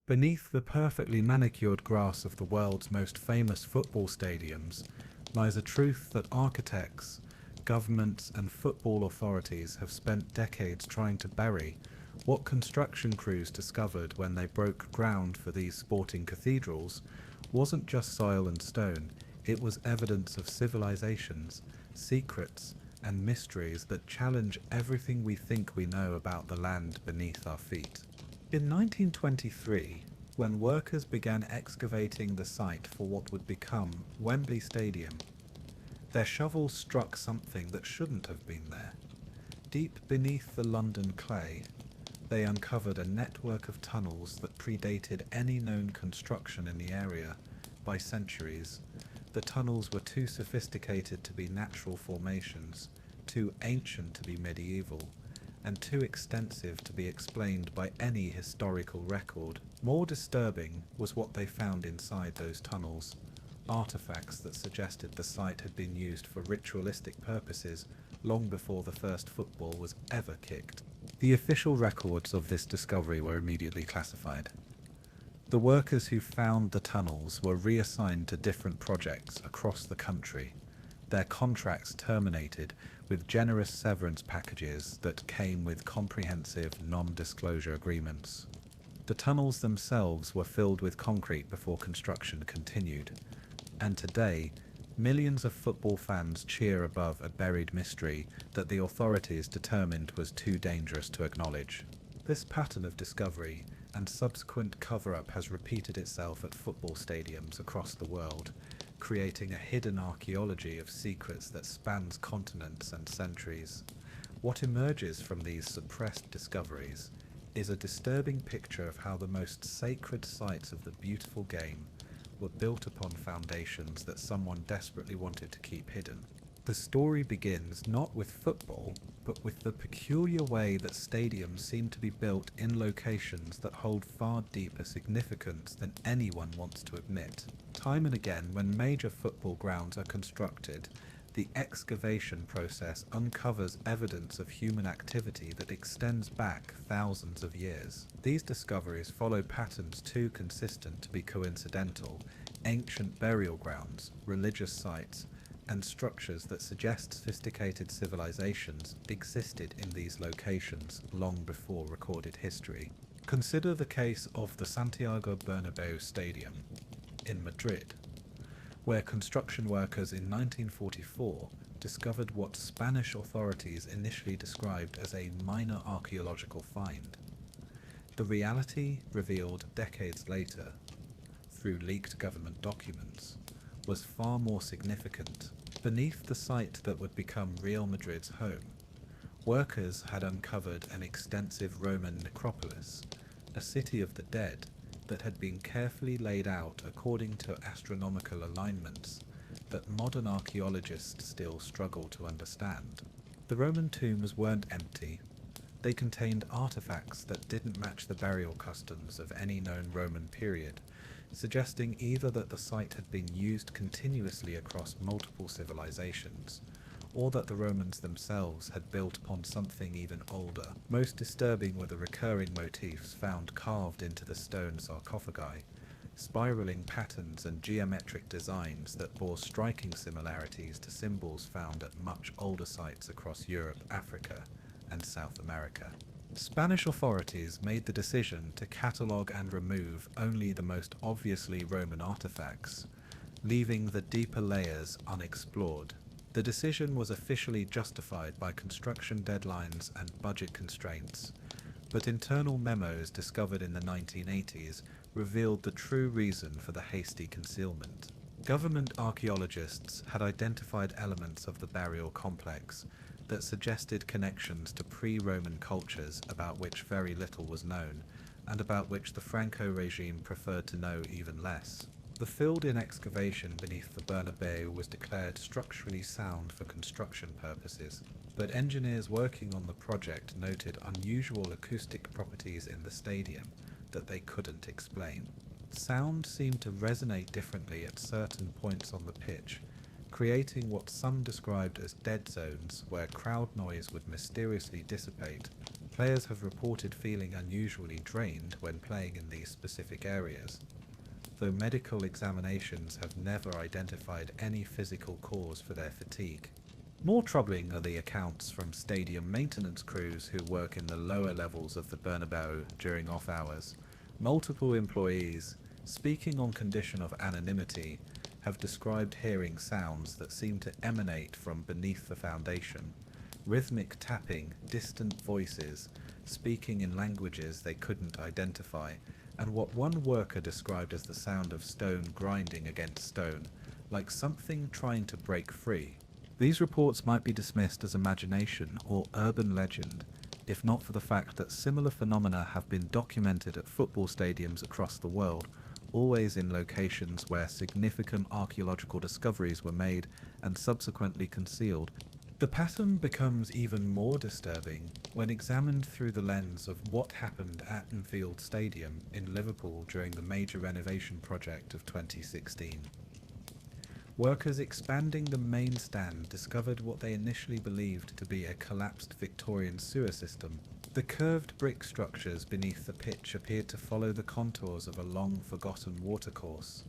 Beneath the perfectly manicured grass of the world's most famous football stadiums lies a truth that architects, governments and football authorities have spent decades trying to bury. What construction crews discovered when they broke ground for these sporting cathedrals wasn't just soil and stone, it was evidence of civilizations, secrets and mysteries that challenge everything we think we know about the land beneath our feet. In 1923, when workers began excavating the site for what would become Wembley Stadium, their shovels struck something that shouldn't have been there. Deep beneath the London clay, they uncovered a network of tunnels that predated any known construction in the area by centuries. The tunnels were too sophisticated to be natural formations, too ancient to be medieval, and too extensive to be explained by any historical record. More disturbing was what they found inside those tunnels, artifacts that suggested the site had been used for ritualistic purposes long before the first football was ever kicked. The official records of this discovery were immediately classified. The workers who found the tunnels were reassigned to different projects across the country. Their contracts terminated with generous severance packages that came with comprehensive non-disclosure agreements. The tunnels themselves were filled with concrete before construction continued, and today, millions of football fans cheer above a buried mystery that the authorities determined was too dangerous to acknowledge. This pattern of discovery and subsequent cover-up has repeated itself at football stadiums across the world, creating a hidden archaeology of secrets that spans continents and centuries. What emerges from these suppressed discoveries is a disturbing picture of how the most sacred sites of the beautiful game were built upon foundations that someone desperately wanted to keep hidden. The story begins not with football, but with the peculiar way that stadiums seem to be built in locations that hold far deeper significance than anyone wants to admit. Time and again, when major football grounds are constructed, the excavation process uncovers evidence of human activity that extends back thousands of years. These discoveries follow patterns too consistent to be coincidental: ancient burial grounds, religious sites, and structures that suggest sophisticated civilizations existed in these locations long before recorded history. Consider the case of the Santiago Bernabéu Stadium in Madrid, where construction workers in 1944 discovered what Spanish authorities initially described as a minor archaeological find. The reality, revealed decades later through leaked government documents, was far more significant. Beneath the site that would become Real Madrid's home, workers had uncovered an extensive Roman necropolis, a city of the dead that had been carefully laid out according to astronomical alignments that modern archaeologists still struggle to understand. The Roman tombs weren't empty. They contained artifacts that didn't match the burial customs of any known Roman period, suggesting either that the site had been used continuously across multiple civilizations, or that the Romans themselves had built upon something even older. Most disturbing were the recurring motifs found carved into the stone sarcophagi, spiraling patterns and geometric designs that bore striking similarities to symbols found at much older sites across Europe, Africa, and South America. Spanish authorities made the decision to catalogue and remove only the most obviously Roman artifacts, leaving the deeper layers unexplored. The decision was officially justified by construction deadlines and budget constraints, but internal memos discovered in the 1980s revealed the true reason for the hasty concealment. Government archaeologists had identified elements of the burial complex that suggested connections to pre-Roman cultures about which very little was known, and about which the Franco regime preferred to know even less. The filled-in excavation beneath the Bernabéu was declared structurally sound for construction purposes, but engineers working on the project noted unusual acoustic properties in the stadium that they couldn't explain. Sound seemed to resonate differently at certain points on the pitch, creating what some described as dead zones where crowd noise would mysteriously dissipate Players have reported feeling unusually drained when playing in these specific areas, though medical examinations have never identified any physical cause for their fatigue. More troubling are the accounts from stadium maintenance crews who work in the lower levels of the Bernabéu during off hours. Multiple employees, speaking on condition of anonymity, have described hearing sounds that seem to emanate from beneath the foundation. Rhythmic tapping, distant voices, speaking in languages they couldn't identify, and what one worker described as the sound of stone grinding against stone, like something trying to break free. These reports might be dismissed as imagination or urban legend, if not for the fact that similar phenomena have been documented at football stadiums across the world, always in locations where significant archaeological discoveries were made and subsequently concealed. The pattern becomes even more disturbing when examined through the lens of what happened at Anfield Stadium in Liverpool during the major renovation project of 2016. Workers expanding the main stand discovered what they initially believed to be a collapsed Victorian sewer system. The curved brick structures beneath the pitch appeared to follow the contours of a long-forgotten watercourse,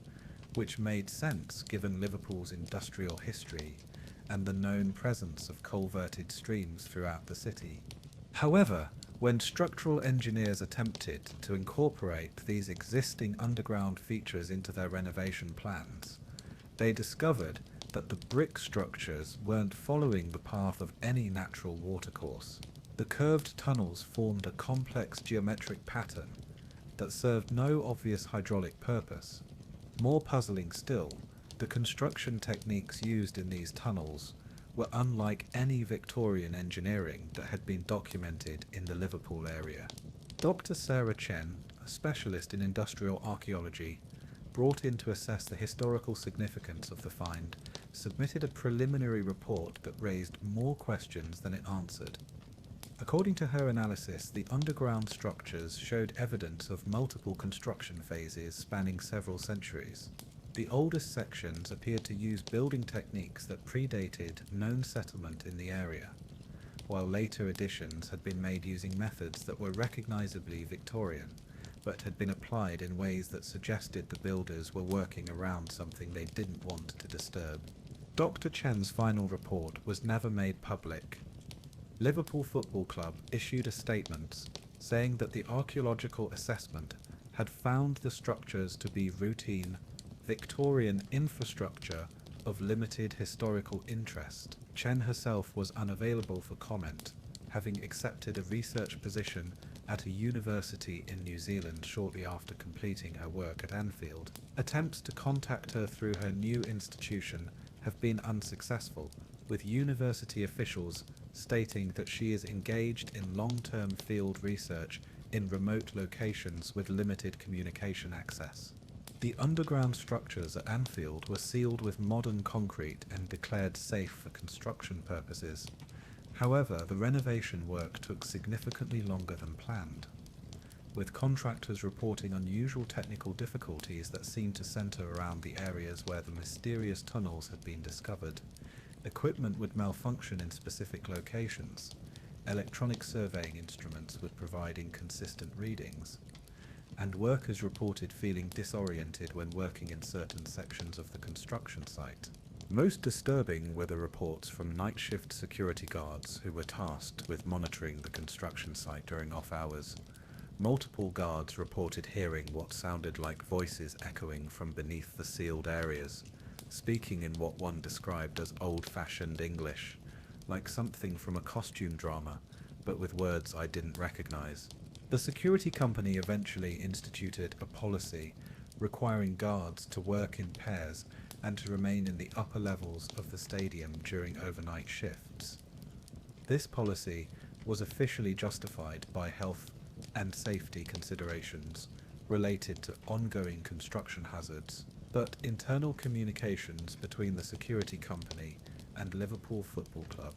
which made sense given Liverpool's industrial history and the known presence of culverted streams throughout the city. However, when structural engineers attempted to incorporate these existing underground features into their renovation plans, they discovered that the brick structures weren't following the path of any natural watercourse. The curved tunnels formed a complex geometric pattern that served no obvious hydraulic purpose. More puzzling still, the construction techniques used in these tunnels were unlike any Victorian engineering that had been documented in the Liverpool area. Dr. Sarah Chen, a specialist in industrial archaeology, brought in to assess the historical significance of the find, submitted a preliminary report that raised more questions than it answered. According to her analysis, the underground structures showed evidence of multiple construction phases spanning several centuries. The oldest sections appeared to use building techniques that predated known settlement in the area, while later additions had been made using methods that were recognizably Victorian, but had been applied in ways that suggested the builders were working around something they didn't want to disturb. Dr. Chen's final report was never made public. Liverpool Football Club issued a statement saying that the archaeological assessment had found the structures to be routine Victorian infrastructure of limited historical interest. Chen herself was unavailable for comment, having accepted a research position at a university in New Zealand shortly after completing her work at Anfield. Attempts to contact her through her new institution have been unsuccessful, with university officials stating that she is engaged in long-term field research in remote locations with limited communication access. The underground structures at Anfield were sealed with modern concrete and declared safe for construction purposes. However, the renovation work took significantly longer than planned, with contractors reporting unusual technical difficulties that seemed to centre around the areas where the mysterious tunnels had been discovered. Equipment would malfunction in specific locations. Electronic surveying instruments would provide inconsistent readings, and workers reported feeling disoriented when working in certain sections of the construction site. Most disturbing were the reports from night shift security guards who were tasked with monitoring the construction site during off hours. Multiple guards reported hearing what sounded like voices echoing from beneath the sealed areas, speaking in what one described as old-fashioned English, like something from a costume drama, but with words I didn't recognize. The security company eventually instituted a policy requiring guards to work in pairs and to remain in the upper levels of the stadium during overnight shifts. This policy was officially justified by health and safety considerations related to ongoing construction hazards, but internal communications between the security company and Liverpool Football Club,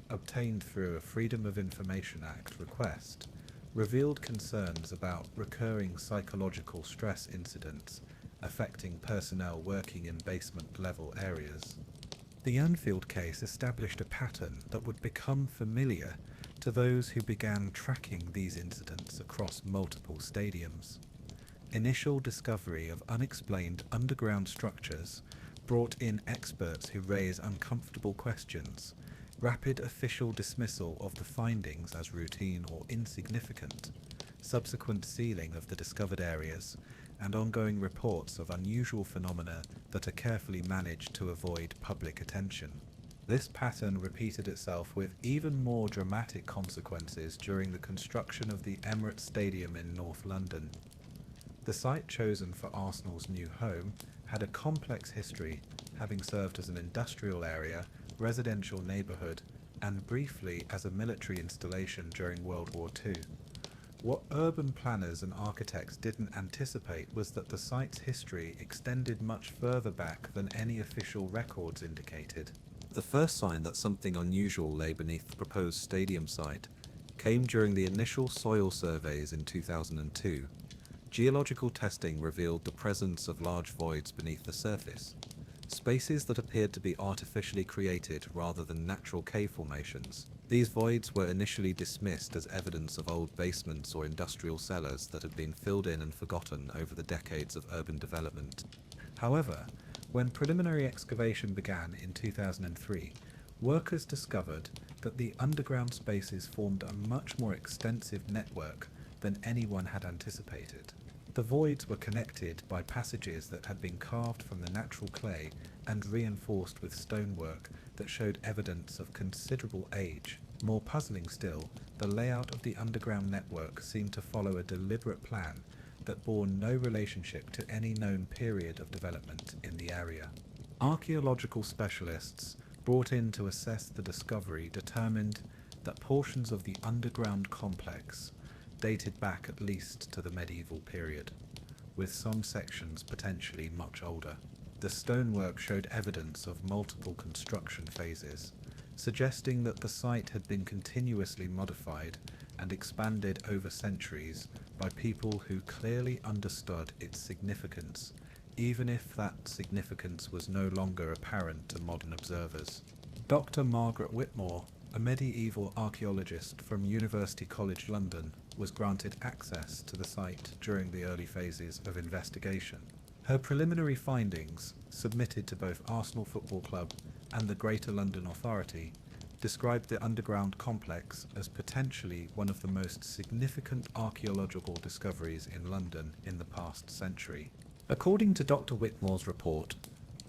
obtained through a Freedom of Information Act request, revealed concerns about recurring psychological stress incidents affecting personnel working in basement-level areas. The Anfield case established a pattern that would become familiar to those who began tracking these incidents across multiple stadiums. Initial discovery of unexplained underground structures brought in experts who raise uncomfortable questions, rapid official dismissal of the findings as routine or insignificant, subsequent sealing of the discovered areas, and ongoing reports of unusual phenomena that are carefully managed to avoid public attention. This pattern repeated itself with even more dramatic consequences during the construction of the Emirates Stadium in North London. The site chosen for Arsenal's new home had a complex history, having served as an industrial area, residential neighbourhood, and briefly as a military installation during World War II. What urban planners and architects didn't anticipate was that the site's history extended much further back than any official records indicated. The first sign that something unusual lay beneath the proposed stadium site came during the initial soil surveys in 2002. Geological testing revealed the presence of large voids beneath the surface, spaces that appeared to be artificially created rather than natural cave formations. These voids were initially dismissed as evidence of old basements or industrial cellars that had been filled in and forgotten over the decades of urban development. However, when preliminary excavation began in 2003, workers discovered that the underground spaces formed a much more extensive network than anyone had anticipated. The voids were connected by passages that had been carved from the natural clay and reinforced with stonework that showed evidence of considerable age. More puzzling still, the layout of the underground network seemed to follow a deliberate plan that bore no relationship to any known period of development in the area. Archaeological specialists brought in to assess the discovery determined that portions of the underground complex dated back at least to the medieval period, with some sections potentially much older. The stonework showed evidence of multiple construction phases, suggesting that the site had been continuously modified and expanded over centuries by people who clearly understood its significance, even if that significance was no longer apparent to modern observers. Dr. Margaret Whitmore, a medieval archaeologist from University College London, was granted access to the site during the early phases of investigation. Her preliminary findings, submitted to both Arsenal Football Club and the Greater London Authority, described the underground complex as potentially one of the most significant archaeological discoveries in London in the past century. According to Dr. Whitmore's report,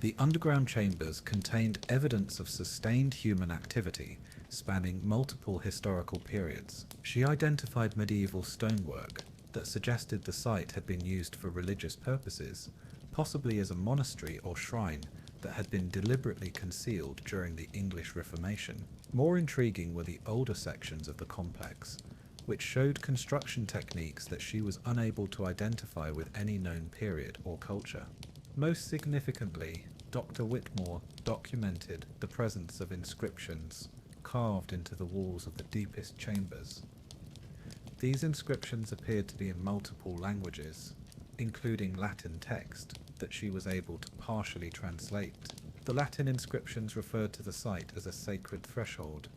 the underground chambers contained evidence of sustained human activity spanning multiple historical periods. She identified medieval stonework that suggested the site had been used for religious purposes, possibly as a monastery or shrine that had been deliberately concealed during the English Reformation. More intriguing were the older sections of the complex, which showed construction techniques that she was unable to identify with any known period or culture. Most significantly, Dr. Whitmore documented the presence of inscriptions carved into the walls of the deepest chambers. These inscriptions appeared to be in multiple languages, including Latin text that she was able to partially translate. The Latin inscriptions referred to the site as a sacred threshold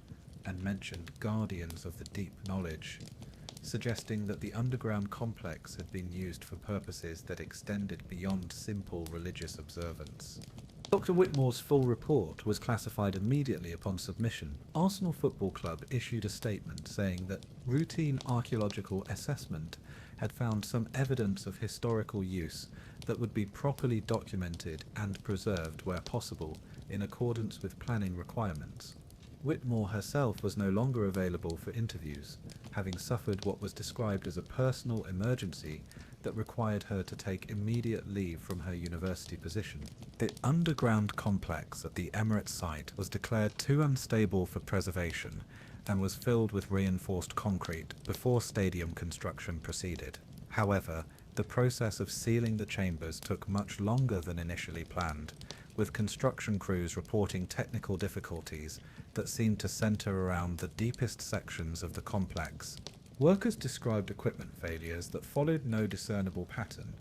and mentioned guardians of the deep knowledge, suggesting that the underground complex had been used for purposes that extended beyond simple religious observance. Dr. Whitmore's full report was classified immediately upon submission. Arsenal Football Club issued a statement saying that routine archaeological assessment had found some evidence of historical use that would be properly documented and preserved where possible in accordance with planning requirements. Whitmore herself was no longer available for interviews, having suffered what was described as a personal emergency that required her to take immediate leave from her university position. The underground complex at the Emirates site was declared too unstable for preservation and was filled with reinforced concrete before stadium construction proceeded. However, the process of sealing the chambers took much longer than initially planned, with construction crews reporting technical difficulties that seemed to center around the deepest sections of the complex. Workers described equipment failures that followed no discernible pattern,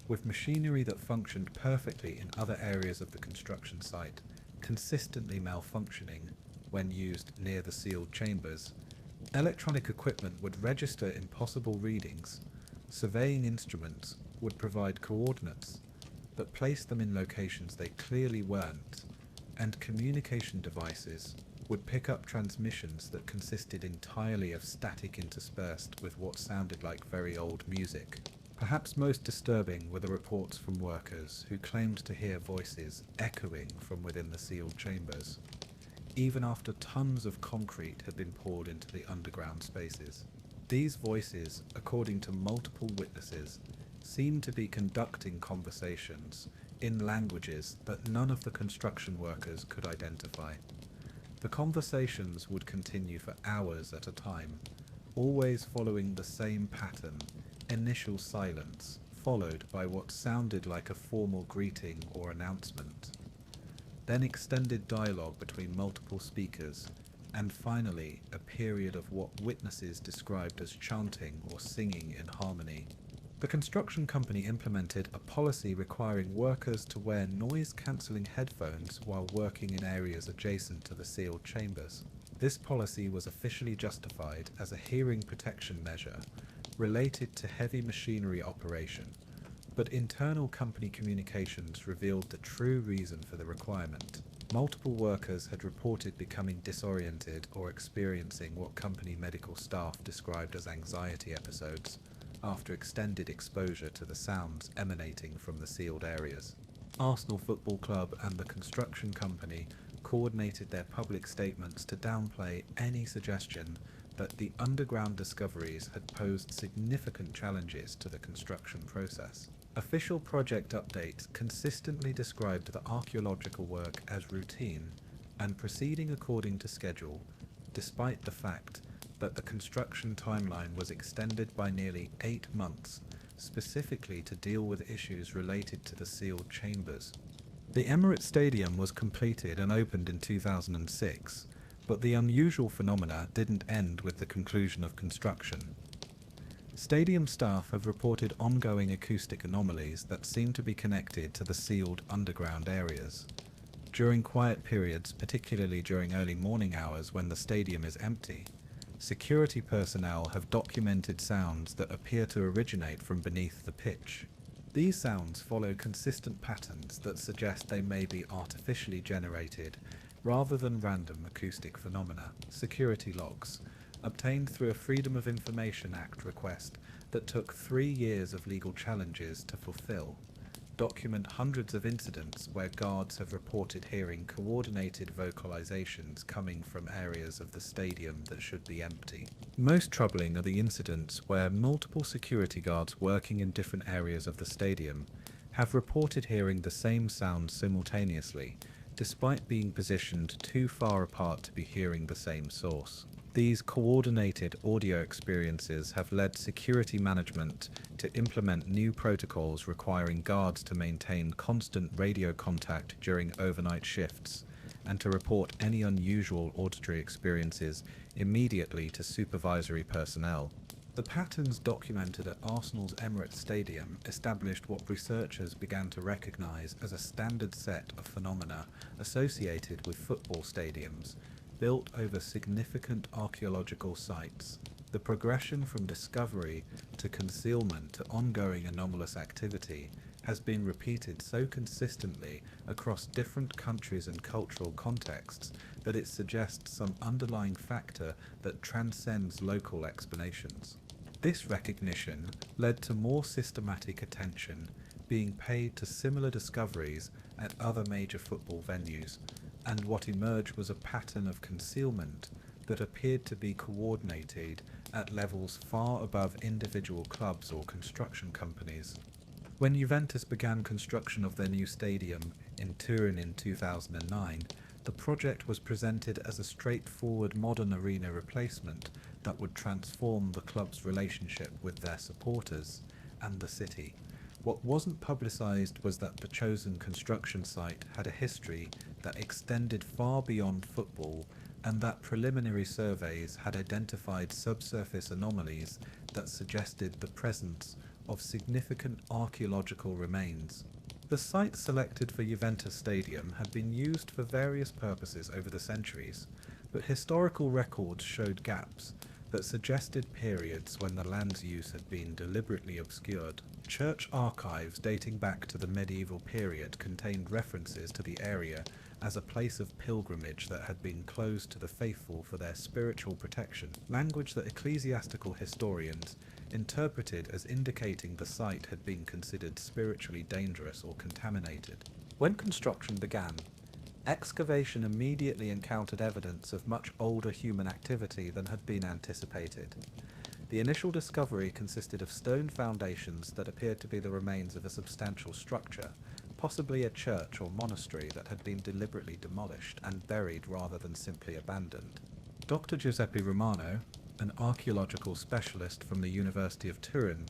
with machinery that functioned perfectly in other areas of the construction site consistently malfunctioning when used near the sealed chambers, Electronic equipment would register impossible readings, surveying instruments would provide coordinates that placed them in locations they clearly weren't, and communication devices would pick up transmissions that consisted entirely of static interspersed with what sounded like very old music. Perhaps most disturbing were the reports from workers who claimed to hear voices echoing from within the sealed chambers, even after tons of concrete had been poured into the underground spaces. These voices, according to multiple witnesses, seemed to be conducting conversations in languages that none of the construction workers could identify. The conversations would continue for hours at a time, always following the same pattern: initial silence, followed by what sounded like a formal greeting or announcement, then extended dialogue between multiple speakers, and finally a period of what witnesses described as chanting or singing in harmony. The construction company implemented a policy requiring workers to wear noise-cancelling headphones while working in areas adjacent to the sealed chambers. This policy was officially justified as a hearing protection measure related to heavy machinery operation, but internal company communications revealed the true reason for the requirement. Multiple workers had reported becoming disoriented or experiencing what company medical staff described as anxiety episodes after extended exposure to the sounds emanating from the sealed areas. Arsenal Football Club and the construction company coordinated their public statements to downplay any suggestion that the underground discoveries had posed significant challenges to the construction process. Official project updates consistently described the archaeological work as routine and proceeding according to schedule, despite the fact that the construction timeline was extended by nearly 8 months, specifically to deal with issues related to the sealed chambers. The Emirates Stadium was completed and opened in 2006, but the unusual phenomena didn't end with the conclusion of construction. Stadium staff have reported ongoing acoustic anomalies that seem to be connected to the sealed underground areas. During quiet periods, particularly during early morning hours when the stadium is empty, security personnel have documented sounds that appear to originate from beneath the pitch. These sounds follow consistent patterns that suggest they may be artificially generated rather than random acoustic phenomena. Security logs, obtained through a Freedom of Information Act request that took 3 years of legal challenges to fulfill, document hundreds of incidents where guards have reported hearing coordinated vocalizations coming from areas of the stadium that should be empty. Most troubling are the incidents where multiple security guards working in different areas of the stadium have reported hearing the same sounds simultaneously, despite being positioned too far apart to be hearing the same source. These coordinated audio experiences have led security management to implement new protocols requiring guards to maintain constant radio contact during overnight shifts and to report any unusual auditory experiences immediately to supervisory personnel. The patterns documented at Arsenal's Emirates Stadium established what researchers began to recognise as a standard set of phenomena associated with football stadiums built over significant archaeological sites. The progression from discovery to concealment to ongoing anomalous activity has been repeated so consistently across different countries and cultural contexts that it suggests some underlying factor that transcends local explanations. This recognition led to more systematic attention being paid to similar discoveries at other major football venues, and what emerged was a pattern of concealment that appeared to be coordinated at levels far above individual clubs or construction companies. When Juventus began construction of their new stadium in Turin in 2009, the project was presented as a straightforward modern arena replacement that would transform the club's relationship with their supporters and the city. What wasn't publicised was that the chosen construction site had a history that extended far beyond football, and that preliminary surveys had identified subsurface anomalies that suggested the presence of significant archaeological remains. The site selected for Juventus Stadium had been used for various purposes over the centuries, but historical records showed gaps, that suggested periods when the land's use had been deliberately obscured. Church archives dating back to the medieval period contained references to the area as a place of pilgrimage that had been closed to the faithful for their spiritual protection, language that ecclesiastical historians interpreted as indicating the site had been considered spiritually dangerous or contaminated. When construction began, excavation immediately encountered evidence of much older human activity than had been anticipated. The initial discovery consisted of stone foundations that appeared to be the remains of a substantial structure, possibly a church or monastery that had been deliberately demolished and buried rather than simply abandoned. Dr. Giuseppe Romano, an archaeological specialist from the University of Turin,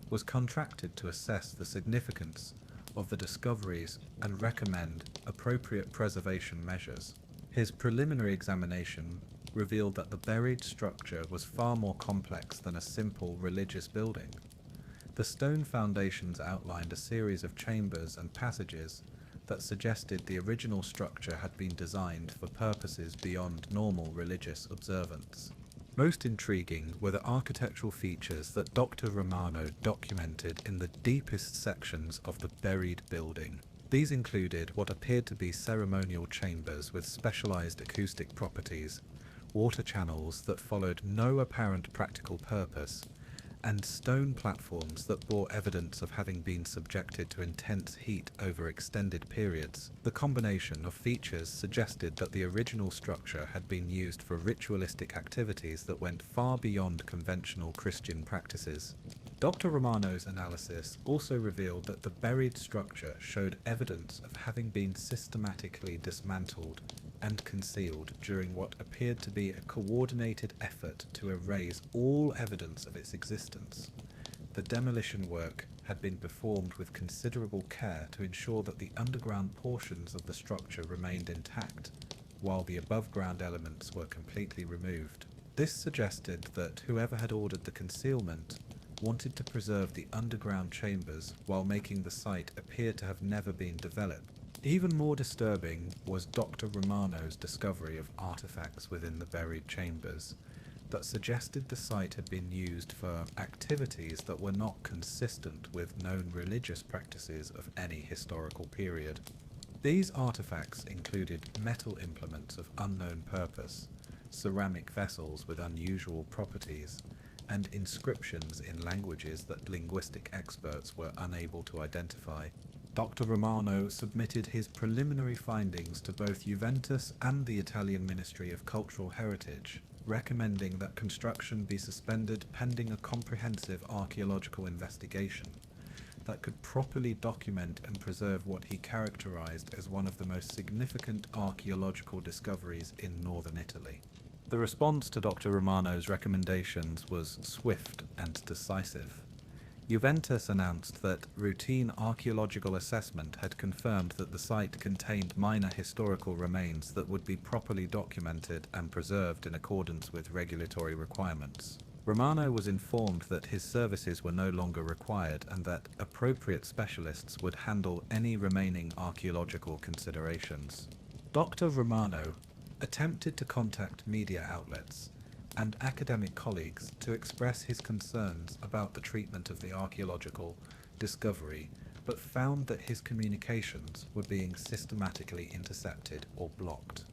was contracted to assess the significance of the discoveries and recommend appropriate preservation measures. His preliminary examination revealed that the buried structure was far more complex than a simple religious building. The stone foundations outlined a series of chambers and passages that suggested the original structure had been designed for purposes beyond normal religious observance. Most intriguing were the architectural features that Dr. Romano documented in the deepest sections of the buried building. These included what appeared to be ceremonial chambers with specialized acoustic properties, water channels that followed no apparent practical purpose, and stone platforms that bore evidence of having been subjected to intense heat over extended periods. The combination of features suggested that the original structure had been used for ritualistic activities that went far beyond conventional Christian practices. Dr. Romano's analysis also revealed that the buried structure showed evidence of having been systematically dismantled and concealed during what appeared to be a coordinated effort to erase all evidence of its existence. The demolition work had been performed with considerable care to ensure that the underground portions of the structure remained intact, while the above-ground elements were completely removed. This suggested that whoever had ordered the concealment wanted to preserve the underground chambers while making the site appear to have never been developed. Even more disturbing was Dr. Romano's discovery of artifacts within the buried chambers that suggested the site had been used for activities that were not consistent with known religious practices of any historical period. These artifacts included metal implements of unknown purpose, ceramic vessels with unusual properties, and inscriptions in languages that linguistic experts were unable to identify. Dr. Romano submitted his preliminary findings to both Juventus and the Italian Ministry of Cultural Heritage, recommending that construction be suspended pending a comprehensive archaeological investigation that could properly document and preserve what he characterized as one of the most significant archaeological discoveries in northern Italy. The response to Dr. Romano's recommendations was swift and decisive. Juventus announced that routine archaeological assessment had confirmed that the site contained minor historical remains that would be properly documented and preserved in accordance with regulatory requirements. Romano was informed that his services were no longer required and that appropriate specialists would handle any remaining archaeological considerations. Dr. Romano attempted to contact media outlets and academic colleagues to express his concerns about the treatment of the archaeological discovery, but found that his communications were being systematically intercepted or blocked.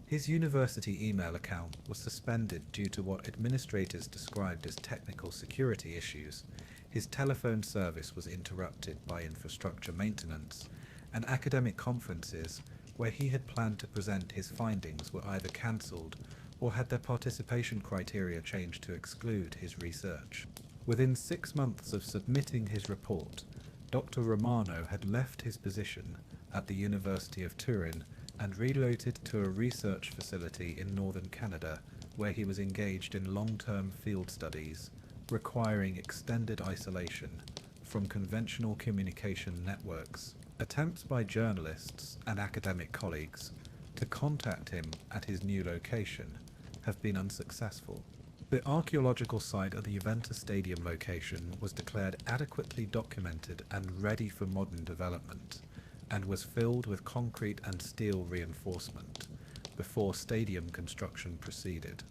His university email account was suspended due to what administrators described as technical security issues. His telephone service was interrupted by infrastructure maintenance, and academic conferences where he had planned to present his findings were either cancelled or had their participation criteria changed to exclude his research. Within 6 months of submitting his report, Dr. Romano had left his position at the University of Turin and relocated to a research facility in northern Canada, where he was engaged in long-term field studies requiring extended isolation from conventional communication networks. Attempts by journalists and academic colleagues to contact him at his new location have been unsuccessful. The archaeological site at the Juventus Stadium location was declared adequately documented and ready for modern development, and was filled with concrete and steel reinforcement before stadium construction proceeded.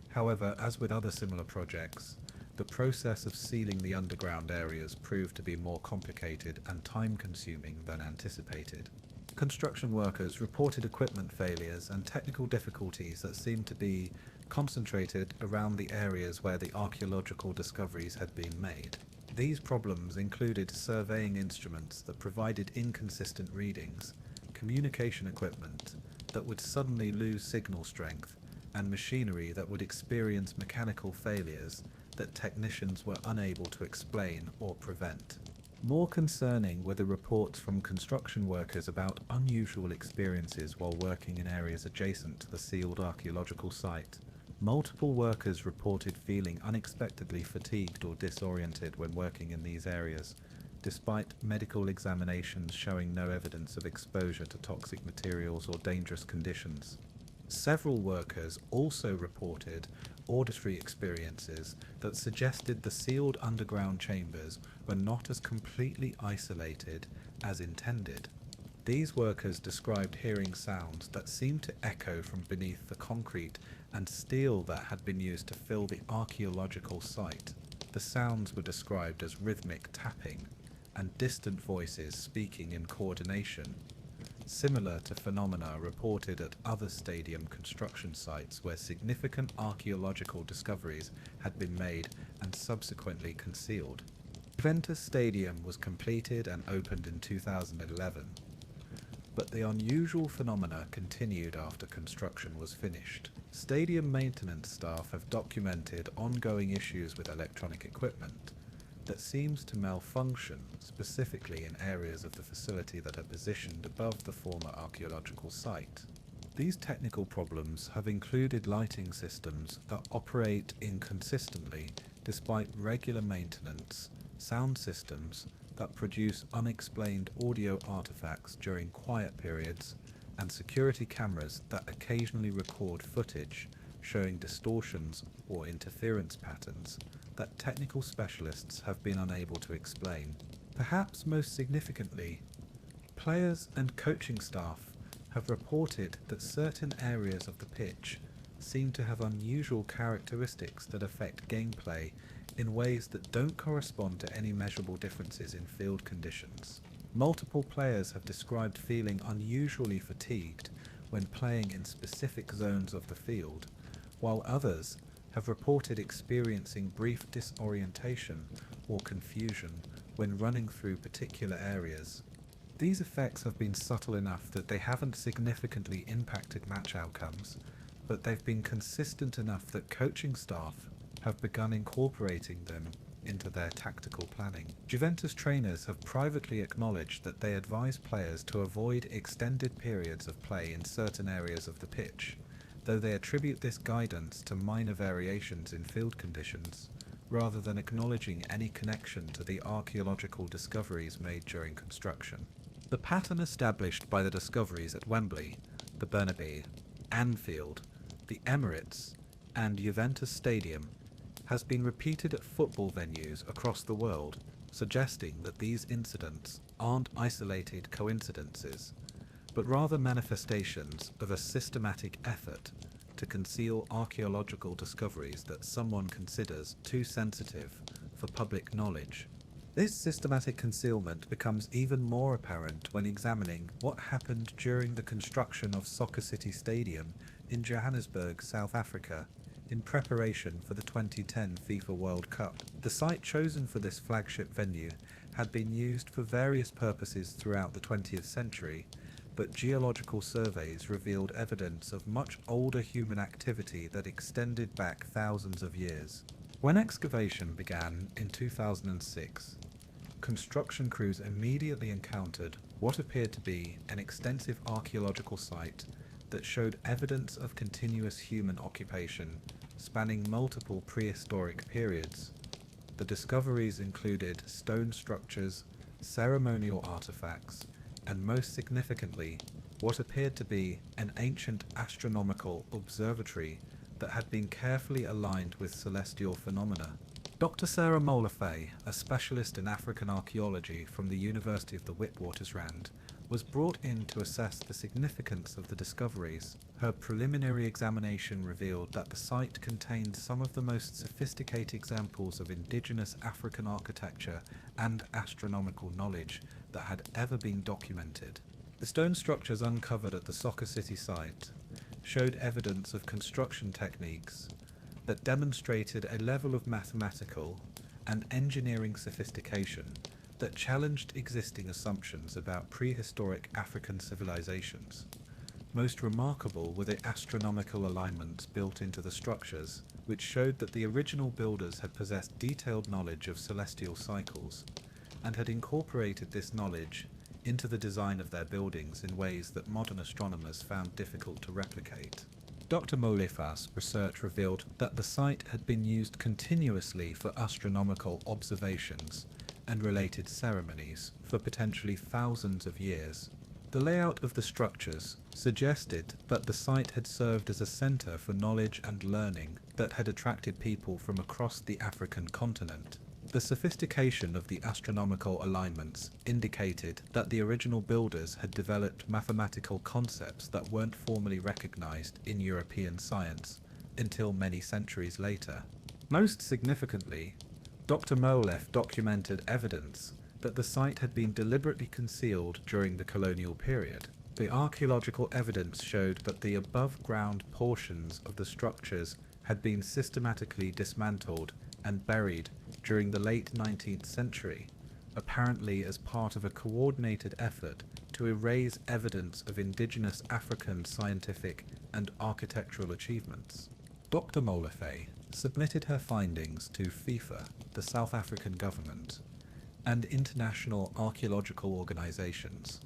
However, as with other similar projects, the process of sealing the underground areas proved to be more complicated and time-consuming than anticipated. Construction workers reported equipment failures and technical difficulties that seemed to be concentrated around the areas where the archaeological discoveries had been made. These problems included surveying instruments that provided inconsistent readings, communication equipment that would suddenly lose signal strength, and machinery that would experience mechanical failures that technicians were unable to explain or prevent. More concerning were the reports from construction workers about unusual experiences while working in areas adjacent to the sealed archaeological site. Multiple workers reported feeling unexpectedly fatigued or disoriented when working in these areas, despite medical examinations showing no evidence of exposure to toxic materials or dangerous conditions. Several workers also reported auditory experiences that suggested the sealed underground chambers were not as completely isolated as intended. These workers described hearing sounds that seemed to echo from beneath the concrete and steel that had been used to fill the archaeological site. The sounds were described as rhythmic tapping and distant voices speaking in coordination, similar to phenomena reported at other stadium construction sites where significant archaeological discoveries had been made and subsequently concealed. Juventus Stadium was completed and opened in 2011, but the unusual phenomena continued after construction was finished. Stadium maintenance staff have documented ongoing issues with electronic equipment that seems to malfunction, specifically in areas of the facility that are positioned above the former archaeological site. These technical problems have included lighting systems that operate inconsistently despite regular maintenance, sound systems that produce unexplained audio artifacts during quiet periods, and security cameras that occasionally record footage showing distortions or interference patterns that technical specialists have been unable to explain. Perhaps most significantly, players and coaching staff have reported that certain areas of the pitch seem to have unusual characteristics that affect gameplay in ways that don't correspond to any measurable differences in field conditions. Multiple players have described feeling unusually fatigued when playing in specific zones of the field, while others have reported experiencing brief disorientation or confusion when running through particular areas. These effects have been subtle enough that they haven't significantly impacted match outcomes, but they've been consistent enough that coaching staff have begun incorporating them into their tactical planning. Juventus trainers have privately acknowledged that they advise players to avoid extended periods of play in certain areas of the pitch, though they attribute this guidance to minor variations in field conditions, rather than acknowledging any connection to the archaeological discoveries made during construction. The pattern established by the discoveries at Wembley, the Bernabéu, Anfield, the Emirates, and Juventus Stadium has been repeated at football venues across the world, suggesting that these incidents aren't isolated coincidences, but rather manifestations of a systematic effort to conceal archaeological discoveries that someone considers too sensitive for public knowledge. This systematic concealment becomes even more apparent when examining what happened during the construction of Soccer City Stadium in Johannesburg, South Africa, in preparation for the 2010 FIFA World Cup. The site chosen for this flagship venue had been used for various purposes throughout the 20th century, but geological surveys revealed evidence of much older human activity that extended back thousands of years. When excavation began in 2006, construction crews immediately encountered what appeared to be an extensive archaeological site that showed evidence of continuous human occupation spanning multiple prehistoric periods. The discoveries included stone structures, ceremonial artifacts, and most significantly, what appeared to be an ancient astronomical observatory that had been carefully aligned with celestial phenomena. Dr. Sarah Molefe, a specialist in African archaeology from the University of the Witwatersrand, was brought in to assess the significance of the discoveries. Her preliminary examination revealed that the site contained some of the most sophisticated examples of indigenous African architecture and astronomical knowledge that had ever been documented. The stone structures uncovered at the Soccer City site showed evidence of construction techniques that demonstrated a level of mathematical and engineering sophistication that challenged existing assumptions about prehistoric African civilizations. Most remarkable were the astronomical alignments built into the structures, which showed that the original builders had possessed detailed knowledge of celestial cycles and had incorporated this knowledge into the design of their buildings in ways that modern astronomers found difficult to replicate. Dr. Molefe's research revealed that the site had been used continuously for astronomical observations and related ceremonies for potentially thousands of years. The layout of the structures suggested that the site had served as a center for knowledge and learning that had attracted people from across the African continent. The sophistication of the astronomical alignments indicated that the original builders had developed mathematical concepts that weren't formally recognized in European science until many centuries later. Most significantly, Dr. Molefe documented evidence that the site had been deliberately concealed during the colonial period. The archaeological evidence showed that the above-ground portions of the structures had been systematically dismantled and buried during the late 19th century, apparently as part of a coordinated effort to erase evidence of indigenous African scientific and architectural achievements. Dr. Molefe submitted her findings to FIFA, the South African government, and international archaeological organizations,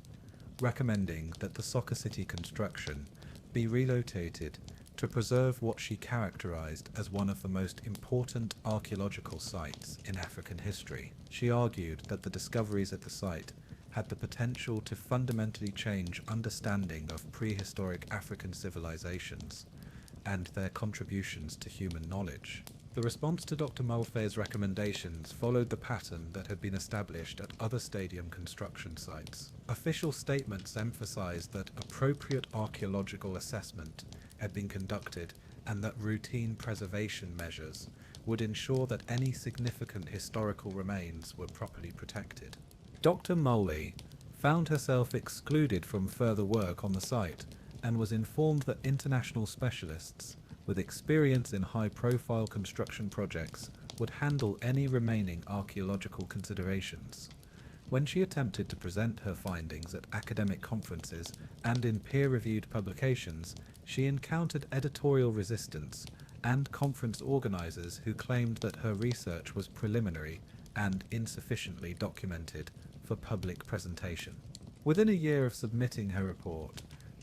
recommending that the Soccer City construction be relocated to preserve what she characterized as one of the most important archaeological sites in African history. She argued that the discoveries at the site had the potential to fundamentally change understanding of prehistoric African civilizations and their contributions to human knowledge. The response to Dr. Molefe's recommendations followed the pattern that had been established at other stadium construction sites. Official statements emphasized that appropriate archaeological assessment had been conducted and that routine preservation measures would ensure that any significant historical remains were properly protected. Dr. Molefe found herself excluded from further work on the site and was informed that international specialists with experience in high-profile construction projects would handle any remaining archaeological considerations. When she attempted to present her findings at academic conferences and in peer-reviewed publications, she encountered editorial resistance and conference organizers who claimed that her research was preliminary and insufficiently documented for public presentation. Within a year of submitting her report,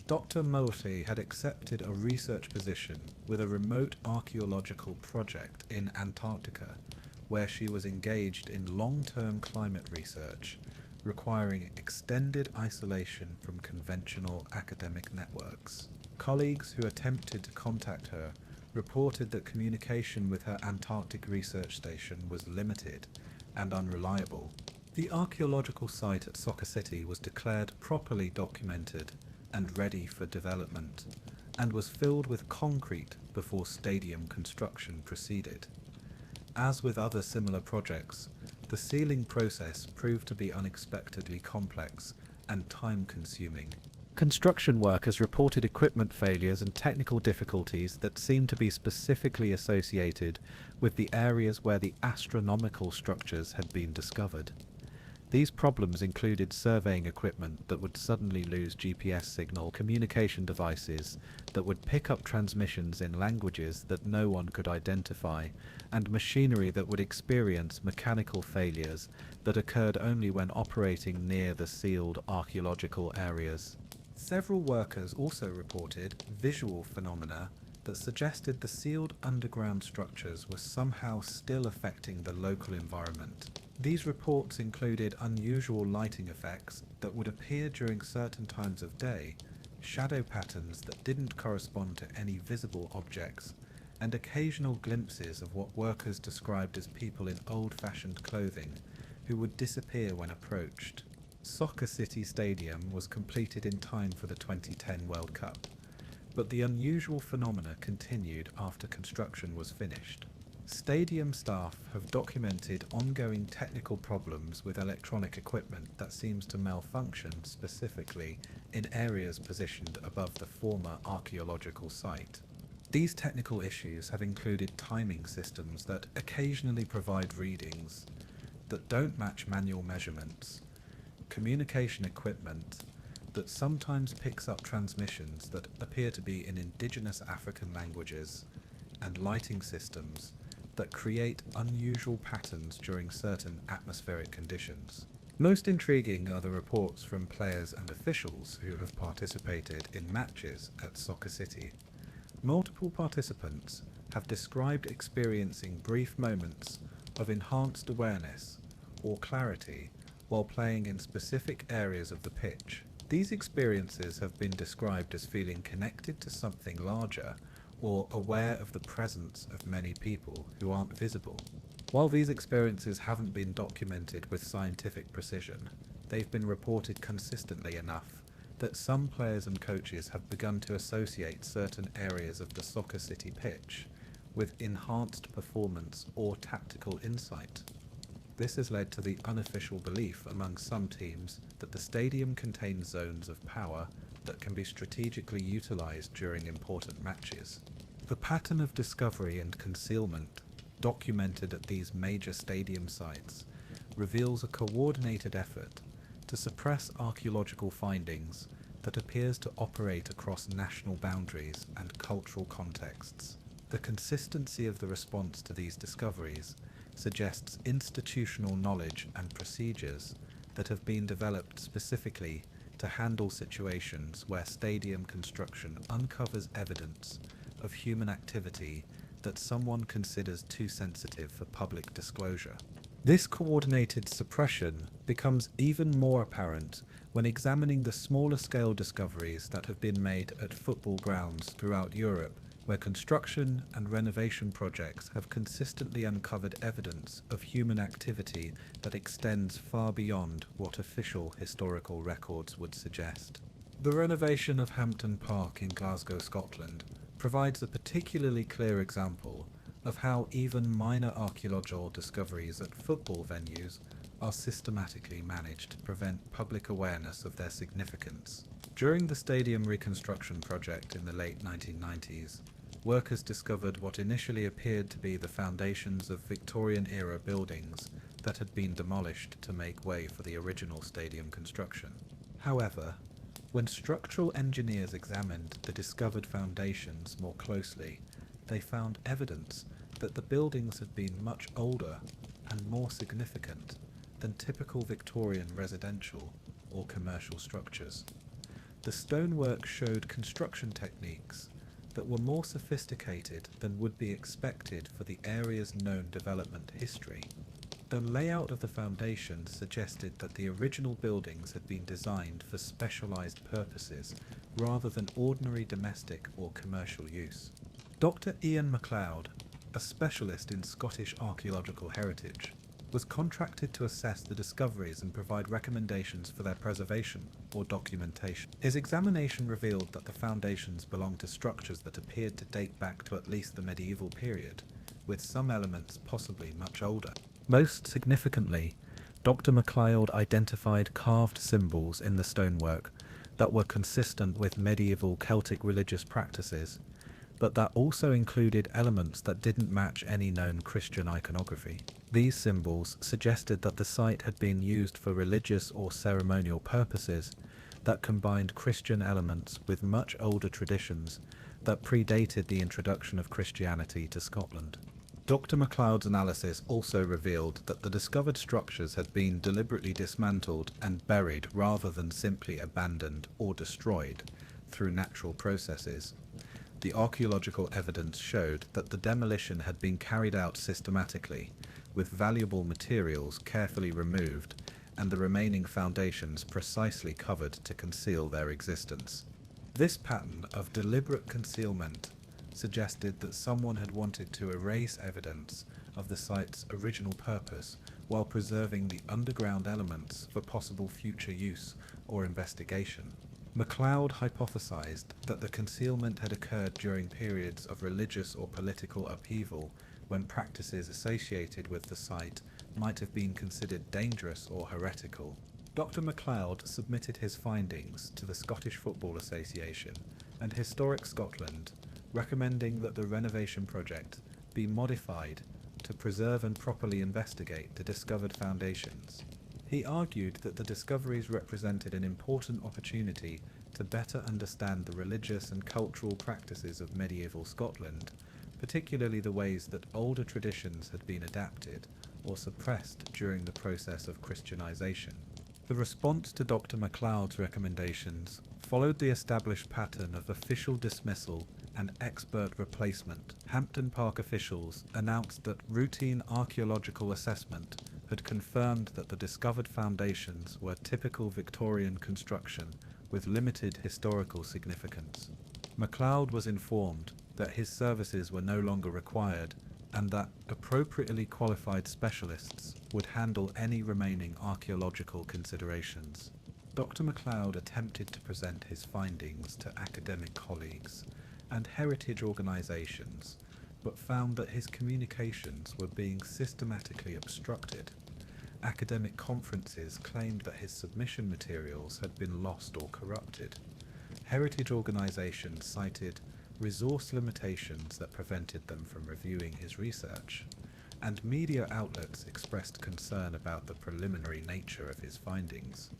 Dr. Molefe had accepted a research position with a remote archaeological project in Antarctica, where she was engaged in long-term climate research, requiring extended isolation from conventional academic networks. Colleagues who attempted to contact her reported that communication with her Antarctic research station was limited and unreliable. The archaeological site at Soccer City was declared properly documented and ready for development, and was filled with concrete before stadium construction proceeded. As with other similar projects, the sealing process proved to be unexpectedly complex and time-consuming. Construction workers reported equipment failures and technical difficulties that seemed to be specifically associated with the areas where the astronomical structures had been discovered. These problems included surveying equipment that would suddenly lose GPS signal, communication devices that would pick up transmissions in languages that no one could identify, and machinery that would experience mechanical failures that occurred only when operating near the sealed archaeological areas. Several workers also reported visual phenomena that suggested the sealed underground structures were somehow still affecting the local environment. These reports included unusual lighting effects that would appear during certain times of day, shadow patterns that didn't correspond to any visible objects, and occasional glimpses of what workers described as people in old-fashioned clothing who would disappear when approached. Soccer City Stadium was completed in time for the 2010 World Cup, but the unusual phenomena continued after construction was finished. Stadium staff have documented ongoing technical problems with electronic equipment that seems to malfunction specifically in areas positioned above the former archaeological site. These technical issues have included timing systems that occasionally provide readings that don't match manual measurements, communication equipment that sometimes picks up transmissions that appear to be in indigenous African languages, and lighting systems that create unusual patterns during certain atmospheric conditions. Most intriguing are the reports from players and officials who have participated in matches at Soccer City. Multiple participants have described experiencing brief moments of enhanced awareness or clarity while playing in specific areas of the pitch. These experiences have been described as feeling connected to something larger or aware of the presence of many people who aren't visible. While these experiences haven't been documented with scientific precision, they've been reported consistently enough that some players and coaches have begun to associate certain areas of the Soccer City pitch with enhanced performance or tactical insight. This has led to the unofficial belief among some teams that the stadium contains zones of power that can be strategically utilized during important matches. The pattern of discovery and concealment documented at these major stadium sites reveals a coordinated effort to suppress archaeological findings that appears to operate across national boundaries and cultural contexts. The consistency of the response to these discoveries suggests institutional knowledge and procedures that have been developed specifically to handle situations where stadium construction uncovers evidence of human activity that someone considers too sensitive for public disclosure. This coordinated suppression becomes even more apparent when examining the smaller scale discoveries that have been made at football grounds throughout Europe, where construction and renovation projects have consistently uncovered evidence of human activity that extends far beyond what official historical records would suggest. The renovation of Hampton Park in Glasgow, Scotland, provides a particularly clear example of how even minor archaeological discoveries at football venues are systematically managed to prevent public awareness of their significance. During the stadium reconstruction project in the late 1990s, workers discovered what initially appeared to be the foundations of Victorian-era buildings that had been demolished to make way for the original stadium construction. However, when structural engineers examined the discovered foundations more closely, they found evidence that the buildings had been much older and more significant than typical Victorian residential or commercial structures. The stonework showed construction techniques that were more sophisticated than would be expected for the area's known development history. The layout of the foundation suggested that the original buildings had been designed for specialized purposes rather than ordinary domestic or commercial use. Dr. Ian MacLeod, a specialist in Scottish archaeological heritage, was contracted to assess the discoveries and provide recommendations for their preservation or documentation. His examination revealed that the foundations belonged to structures that appeared to date back to at least the medieval period, with some elements possibly much older. Most significantly, Dr. MacLeod identified carved symbols in the stonework that were consistent with medieval Celtic religious practices, but that also included elements that didn't match any known Christian iconography. These symbols suggested that the site had been used for religious or ceremonial purposes that combined Christian elements with much older traditions that predated the introduction of Christianity to Scotland. Dr. MacLeod's analysis also revealed that the discovered structures had been deliberately dismantled and buried rather than simply abandoned or destroyed through natural processes. The archaeological evidence showed that the demolition had been carried out systematically, with valuable materials carefully removed and the remaining foundations precisely covered to conceal their existence. This pattern of deliberate concealment suggested that someone had wanted to erase evidence of the site's original purpose while preserving the underground elements for possible future use or investigation. MacLeod hypothesized that the concealment had occurred during periods of religious or political upheaval when practices associated with the site might have been considered dangerous or heretical. Dr. MacLeod submitted his findings to the Scottish Football Association and Historic Scotland, recommending that the renovation project be modified to preserve and properly investigate the discovered foundations. He argued that the discoveries represented an important opportunity to better understand the religious and cultural practices of medieval Scotland, particularly the ways that older traditions had been adapted or suppressed during the process of Christianization. The response to Dr. MacLeod's recommendations followed the established pattern of official dismissal and expert replacement. Hampton Park officials announced that routine archaeological assessment had confirmed that the discovered foundations were typical Victorian construction with limited historical significance. MacLeod was informed that his services were no longer required and that appropriately qualified specialists would handle any remaining archaeological considerations. Dr. MacLeod attempted to present his findings to academic colleagues and heritage organisations, but found that his communications were being systematically obstructed. Academic conferences claimed that his submission materials had been lost or corrupted. Heritage organisations cited resource limitations that prevented them from reviewing his research, and media outlets expressed concern about the preliminary nature of his findings.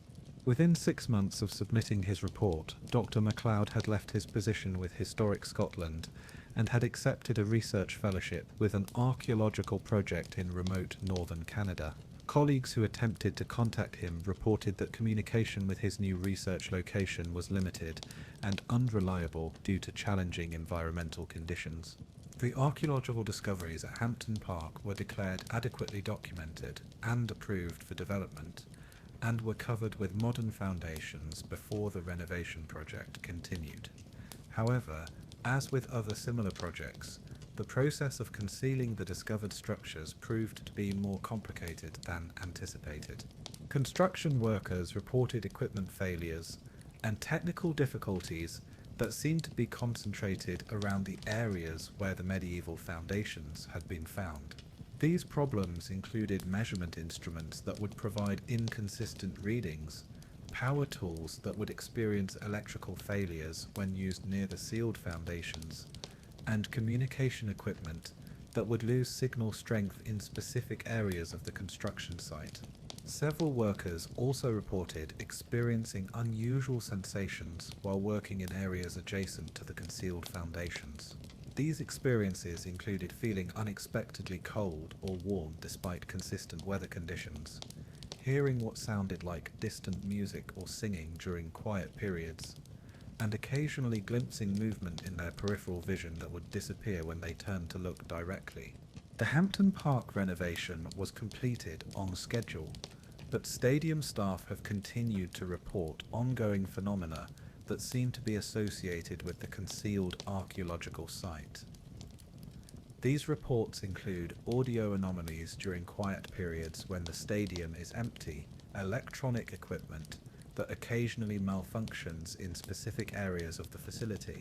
Within 6 months of submitting his report, Dr. MacLeod had left his position with Historic Scotland and had accepted a research fellowship with an archaeological project in remote northern Canada. Colleagues who attempted to contact him reported that communication with his new research location was limited and unreliable due to challenging environmental conditions. The archaeological discoveries at Hampton Park were declared adequately documented and approved for development, and were covered with modern foundations before the renovation project continued. However, as with other similar projects, the process of concealing the discovered structures proved to be more complicated than anticipated. Construction workers reported equipment failures and technical difficulties that seemed to be concentrated around the areas where the medieval foundations had been found. These problems included measurement instruments that would provide inconsistent readings, power tools that would experience electrical failures when used near the sealed foundations, and communication equipment that would lose signal strength in specific areas of the construction site. Several workers also reported experiencing unusual sensations while working in areas adjacent to the concealed foundations. These experiences included feeling unexpectedly cold or warm despite consistent weather conditions, hearing what sounded like distant music or singing during quiet periods, and occasionally glimpsing movement in their peripheral vision that would disappear when they turned to look directly. The Hampton Park renovation was completed on schedule, but stadium staff have continued to report ongoing phenomena that seem to be associated with the concealed archaeological site. These reports include audio anomalies during quiet periods when the stadium is empty, electronic equipment that occasionally malfunctions in specific areas of the facility,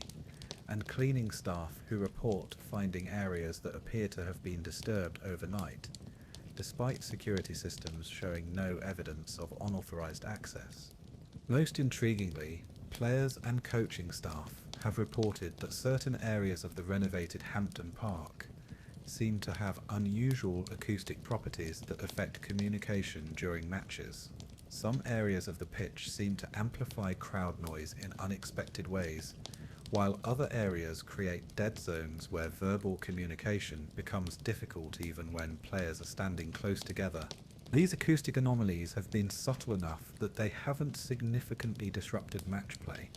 and cleaning staff who report finding areas that appear to have been disturbed overnight, despite security systems showing no evidence of unauthorized access. Most intriguingly, players and coaching staff have reported that certain areas of the renovated Hampton Park seem to have unusual acoustic properties that affect communication during matches. Some areas of the pitch seem to amplify crowd noise in unexpected ways, while other areas create dead zones where verbal communication becomes difficult even when players are standing close together. These acoustic anomalies have been subtle enough that they haven't significantly disrupted match play,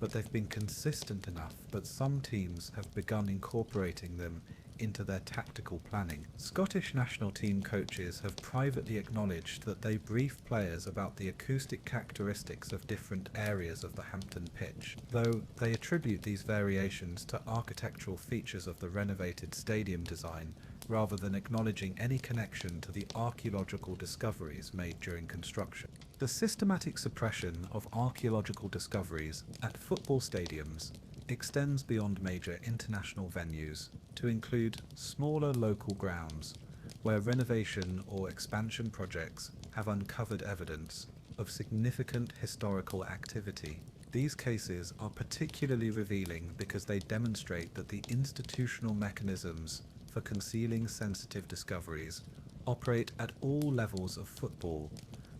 but they've been consistent enough that some teams have begun incorporating them into their tactical planning. Scottish national team coaches have privately acknowledged that they brief players about the acoustic characteristics of different areas of the Hampton pitch, though they attribute these variations to architectural features of the renovated stadium design rather than acknowledging any connection to the archaeological discoveries made during construction. The systematic suppression of archaeological discoveries at football stadiums extends beyond major international venues to include smaller local grounds where renovation or expansion projects have uncovered evidence of significant historical activity. These cases are particularly revealing because they demonstrate that the institutional mechanisms for concealing sensitive discoveries operate at all levels of football,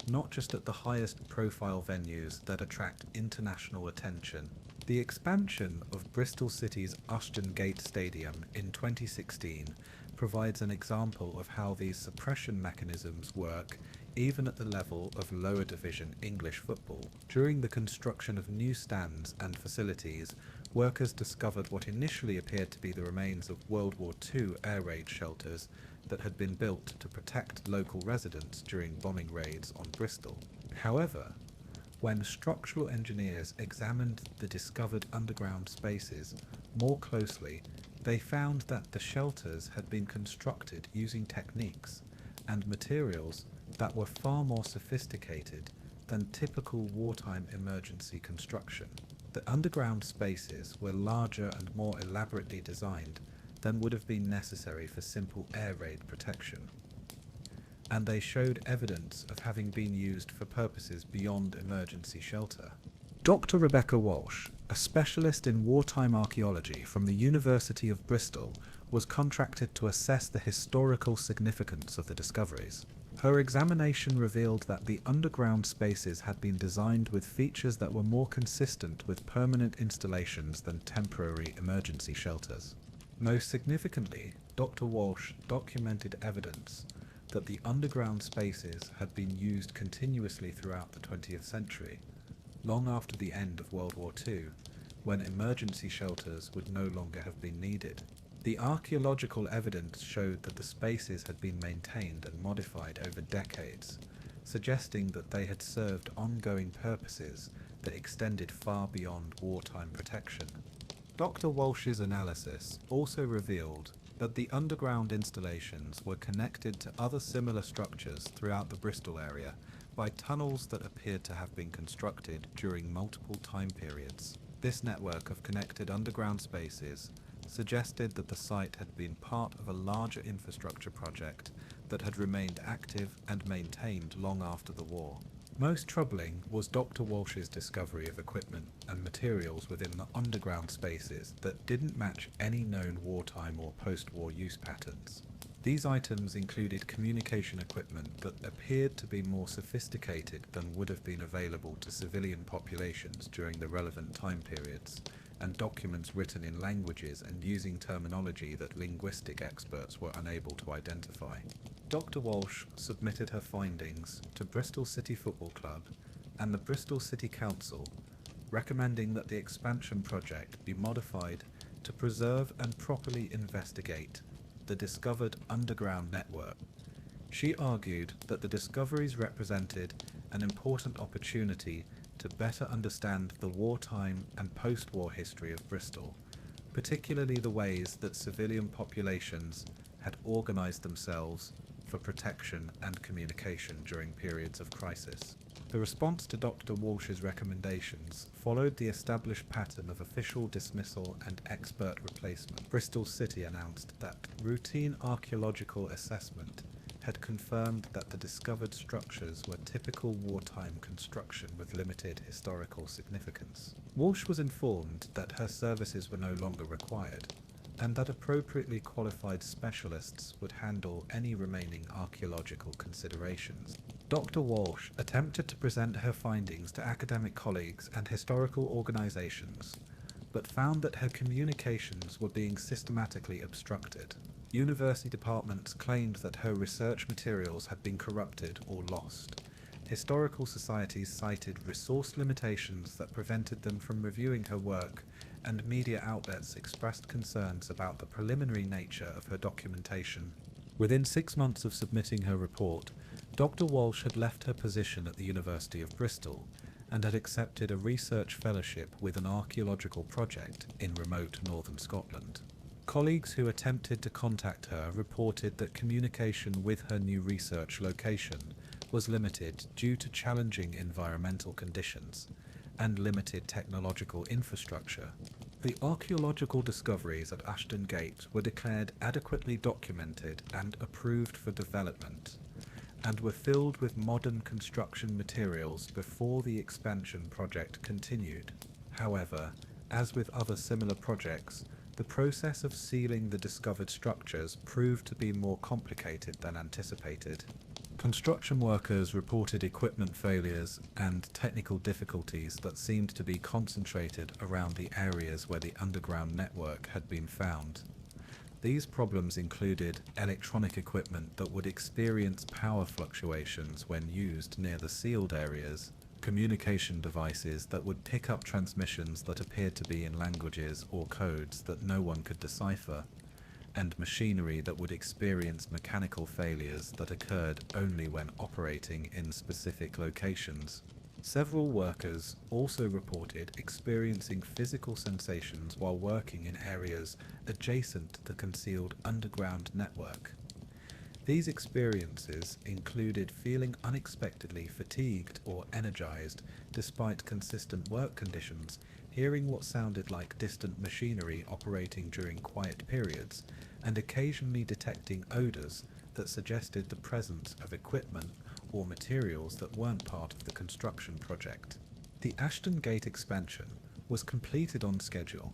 not just at the highest profile venues that attract international attention. The expansion of Bristol City's Ashton Gate Stadium in 2016 provides an example of how these suppression mechanisms work even at the level of lower division English football. During the construction of new stands and facilities, workers discovered what initially appeared to be the remains of World War II air raid shelters that had been built to protect local residents during bombing raids on Bristol. However, when structural engineers examined the discovered underground spaces more closely, they found that the shelters had been constructed using techniques and materials that were far more sophisticated than typical wartime emergency construction. The underground spaces were larger and more elaborately designed than would have been necessary for simple air raid protection, and they showed evidence of having been used for purposes beyond emergency shelter. Dr. Rebecca Walsh, a specialist in wartime archaeology from the University of Bristol, was contracted to assess the historical significance of the discoveries. Her examination revealed that the underground spaces had been designed with features that were more consistent with permanent installations than temporary emergency shelters. Most significantly, Dr. Walsh documented evidence that the underground spaces had been used continuously throughout the 20th century, long after the end of World War II, when emergency shelters would no longer have been needed. The archaeological evidence showed that the spaces had been maintained and modified over decades, suggesting that they had served ongoing purposes that extended far beyond wartime protection. Dr. Walsh's analysis also revealed that the underground installations were connected to other similar structures throughout the Bristol area by tunnels that appeared to have been constructed during multiple time periods. This network of connected underground spaces suggested that the site had been part of a larger infrastructure project that had remained active and maintained long after the war. Most troubling was Dr. Walsh's discovery of equipment and materials within the underground spaces that didn't match any known wartime or post-war use patterns. These items included communication equipment that appeared to be more sophisticated than would have been available to civilian populations during the relevant time periods, and documents written in languages and using terminology that linguistic experts were unable to identify. Dr. Walsh submitted her findings to Bristol City Football Club and the Bristol City Council, recommending that the expansion project be modified to preserve and properly investigate the discovered underground network. She argued that the discoveries represented an important opportunity to better understand the wartime and post-war history of Bristol, particularly the ways that civilian populations had organized themselves for protection and communication during periods of crisis. The response to Dr. Walsh's recommendations followed the established pattern of official dismissal and expert replacement. Bristol City announced that routine archaeological assessment had confirmed that the discovered structures were typical wartime construction with limited historical significance. Walsh was informed that her services were no longer required, and that appropriately qualified specialists would handle any remaining archaeological considerations. Dr. Walsh attempted to present her findings to academic colleagues and historical organizations, but found that her communications were being systematically obstructed. University departments claimed that her research materials had been corrupted or lost. Historical societies cited resource limitations that prevented them from reviewing her work and media outlets expressed concerns about the preliminary nature of her documentation. Within 6 months of submitting her report, Dr. Walsh had left her position at the University of Bristol and had accepted a research fellowship with an archaeological project in remote northern Scotland. Colleagues who attempted to contact her reported that communication with her new research location was limited due to challenging environmental conditions and limited technological infrastructure. The archaeological discoveries at Ashton Gate were declared adequately documented and approved for development, and were filled with modern construction materials before the expansion project continued. However, as with other similar projects, the process of sealing the discovered structures proved to be more complicated than anticipated. Construction workers reported equipment failures and technical difficulties that seemed to be concentrated around the areas where the underground network had been found. These problems included electronic equipment that would experience power fluctuations when used near the sealed areas, communication devices that would pick up transmissions that appeared to be in languages or codes that no one could decipher, and machinery that would experience mechanical failures that occurred only when operating in specific locations. Several workers also reported experiencing physical sensations while working in areas adjacent to the concealed underground network. These experiences included feeling unexpectedly fatigued or energized despite consistent work conditions, hearing what sounded like distant machinery operating during quiet periods, and occasionally detecting odors that suggested the presence of equipment or materials that weren't part of the construction project. The Ashton Gate expansion was completed on schedule,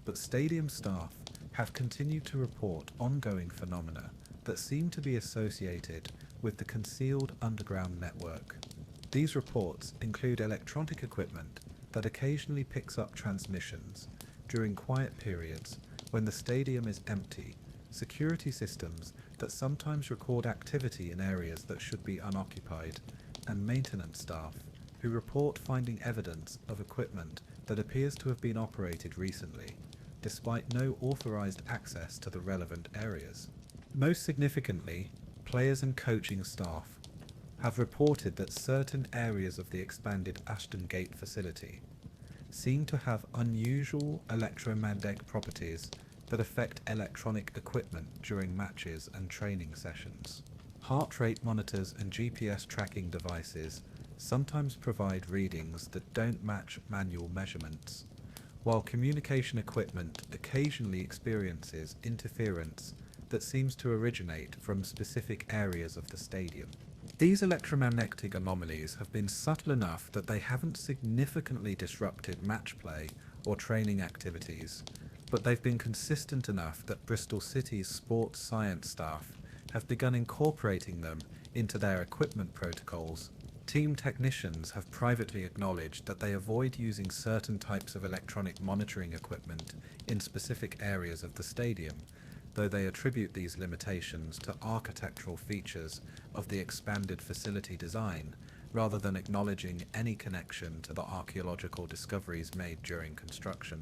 but stadium staff have continued to report ongoing phenomena that seem to be associated with the concealed underground network. These reports include electronic equipment that occasionally picks up transmissions during quiet periods when the stadium is empty, security systems that sometimes record activity in areas that should be unoccupied, and maintenance staff who report finding evidence of equipment that appears to have been operated recently, despite no authorized access to the relevant areas. Most significantly, players and coaching staff have reported that certain areas of the expanded Ashton Gate facility seem to have unusual electromagnetic properties that affect electronic equipment during matches and training sessions. Heart rate monitors and GPS tracking devices sometimes provide readings that don't match manual measurements, while communication equipment occasionally experiences interference that seems to originate from specific areas of the stadium. These electromagnetic anomalies have been subtle enough that they haven't significantly disrupted match play or training activities, but they've been consistent enough that Bristol City's sports science staff have begun incorporating them into their equipment protocols. Team technicians have privately acknowledged that they avoid using certain types of electronic monitoring equipment in specific areas of the stadium, though they attribute these limitations to architectural features of the expanded facility design, rather than acknowledging any connection to the archaeological discoveries made during construction.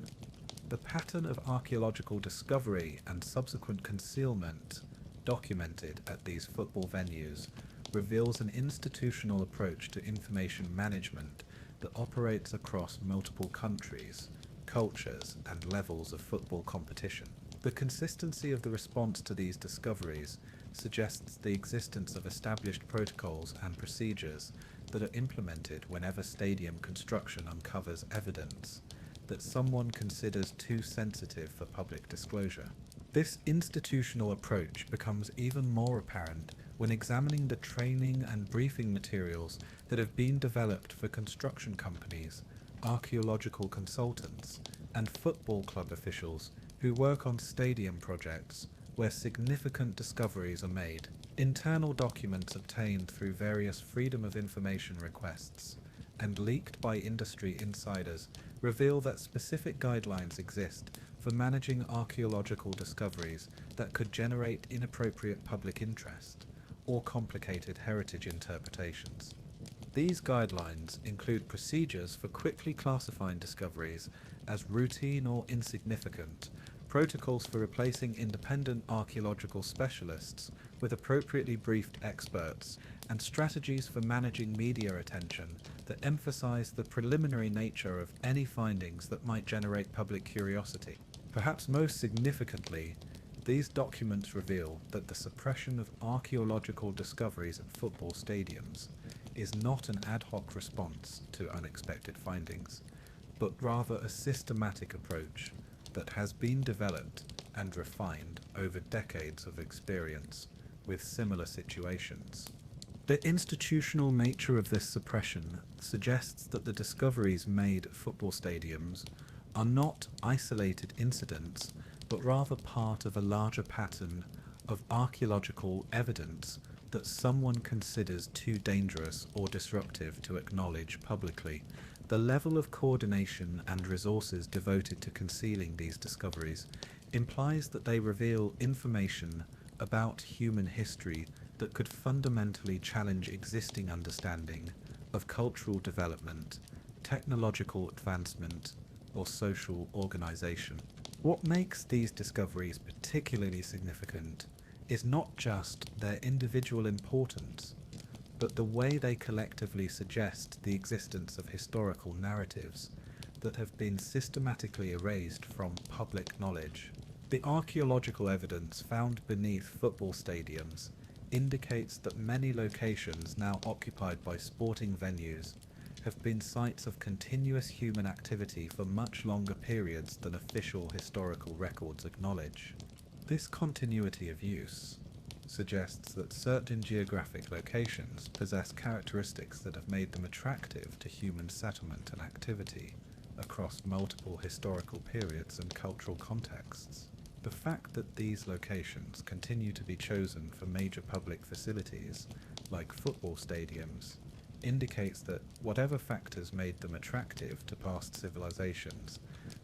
The pattern of archaeological discovery and subsequent concealment documented at these football venues reveals an institutional approach to information management that operates across multiple countries, cultures, and levels of football competition. The consistency of the response to these discoveries suggests the existence of established protocols and procedures that are implemented whenever stadium construction uncovers evidence that someone considers too sensitive for public disclosure. This institutional approach becomes even more apparent when examining the training and briefing materials that have been developed for construction companies, archaeological consultants, and football club officials who work on stadium projects where significant discoveries are made. Internal documents obtained through various Freedom of Information requests and leaked by industry insiders reveal that specific guidelines exist for managing archaeological discoveries that could generate inappropriate public interest or complicated heritage interpretations. These guidelines include procedures for quickly classifying discoveries as routine or insignificant, protocols for replacing independent archaeological specialists with appropriately briefed experts, and strategies for managing media attention that emphasize the preliminary nature of any findings that might generate public curiosity. Perhaps most significantly, these documents reveal that the suppression of archaeological discoveries at football stadiums is not an ad hoc response to unexpected findings, but rather a systematic approach that has been developed and refined over decades of experience with similar situations. The institutional nature of this suppression suggests that the discoveries made at football stadiums are not isolated incidents, but rather part of a larger pattern of archaeological evidence that someone considers too dangerous or disruptive to acknowledge publicly. The level of coordination and resources devoted to concealing these discoveries implies that they reveal information about human history that could fundamentally challenge existing understanding of cultural development, technological advancement, or social organization. What makes these discoveries particularly significant is not just their individual importance, but the way they collectively suggest the existence of historical narratives that have been systematically erased from public knowledge. The archaeological evidence found beneath football stadiums indicates that many locations now occupied by sporting venues have been sites of continuous human activity for much longer periods than official historical records acknowledge. This continuity of use suggests that certain geographic locations possess characteristics that have made them attractive to human settlement and activity across multiple historical periods and cultural contexts. The fact that these locations continue to be chosen for major public facilities, like football stadiums, indicates that whatever factors made them attractive to past civilizations